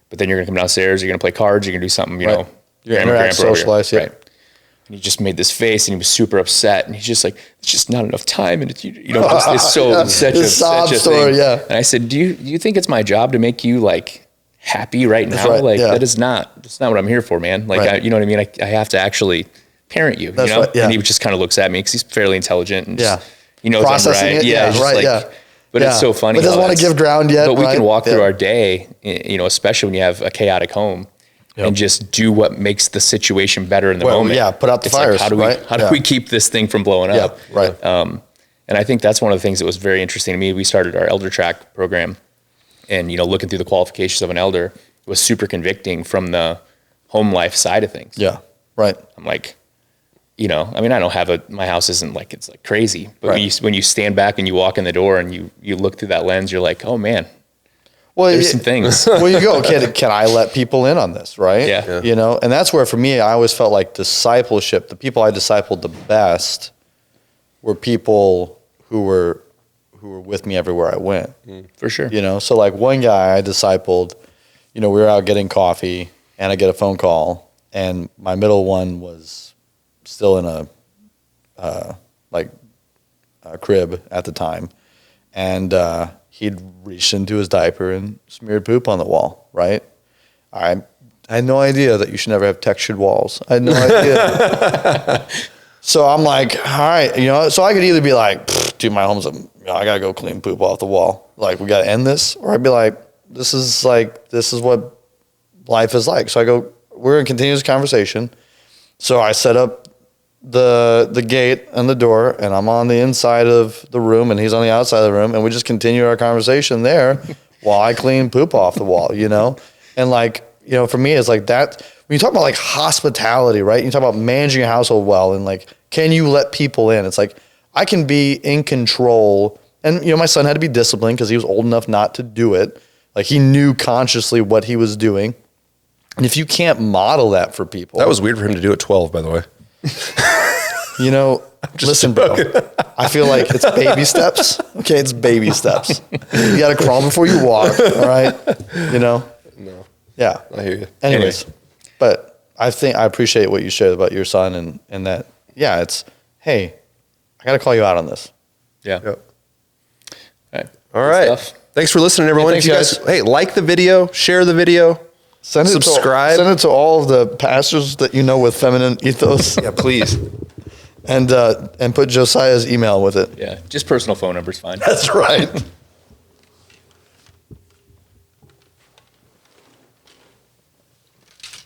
but then you're going to come downstairs, you're going to play cards, you're going to do something, you're going to interact, socialize, right? And he just made this face, and he was super upset, and he's just like, it's just not enough time, and it's so such a story, thing. And I said, do you think it's my job to make you like happy right now? Right, that's not what I'm here for, man. Like, you know what I mean? I have to actually parent you, That's right, And he just kind of looks at me because he's fairly intelligent, and he knows processing I'm right. It, But it's so funny. But doesn't want to give ground yet. But we can walk through our day, especially when you have a chaotic home. And just do what makes the situation better in the moment. Yeah, put out the fires. Like, how do we keep this thing from blowing up? Right. And I think that's one of the things that was very interesting to me. We started our elder track program, and looking through the qualifications of an elder was super convicting from the home life side of things. Yeah, right. I'm like, I don't have my house isn't like it's like crazy, but when you stand back and you walk in the door and you look through that lens, you're like, oh man. Well, there's some things. Well, you go, can I let people in on this, right? Yeah. And that's where for me, I always felt like discipleship, the people I discipled the best were people who were with me everywhere I went. For sure. So like one guy I discipled, we were out getting coffee and I get a phone call, and my middle one was still in a crib at the time. And, he'd reached into his diaper and smeared poop on the wall, right? I had no idea that you should never have textured walls. I had no idea. So I'm like, all right, so I could either be like, dude, my home's I gotta go clean poop off the wall. Like, we gotta end this. Or I'd be like, this is what life is like. So I go, we're in continuous conversation. So I set up the gate and the door, and I'm on the inside of the room and he's on the outside of the room, and we just continue our conversation there while I clean poop off the wall, And like, for me, it's like that. When you talk about like hospitality, right? You talk about managing a household well, and like, can you let people in? It's like, I can be in control. And, my son had to be disciplined because he was old enough not to do it. Like, he knew consciously what he was doing. And if you can't model that for people. That was weird for him to do at 12, by the way. Listen, bro, I feel like it's baby steps. Okay, it's baby steps. You got to crawl before you walk, all right? No. Yeah. I hear you. Anyways, but I appreciate what you shared about your son and that, it's, hey, I got to call you out on this. Yeah. Yep. All right. Thanks for listening, everyone. Thanks, if you guys, like the video, share the video, subscribe. Send it to all of the pastors that you know with feminine ethos. Yeah, please. And put Josiah's email with it. Yeah. Just personal phone number's fine. That's right.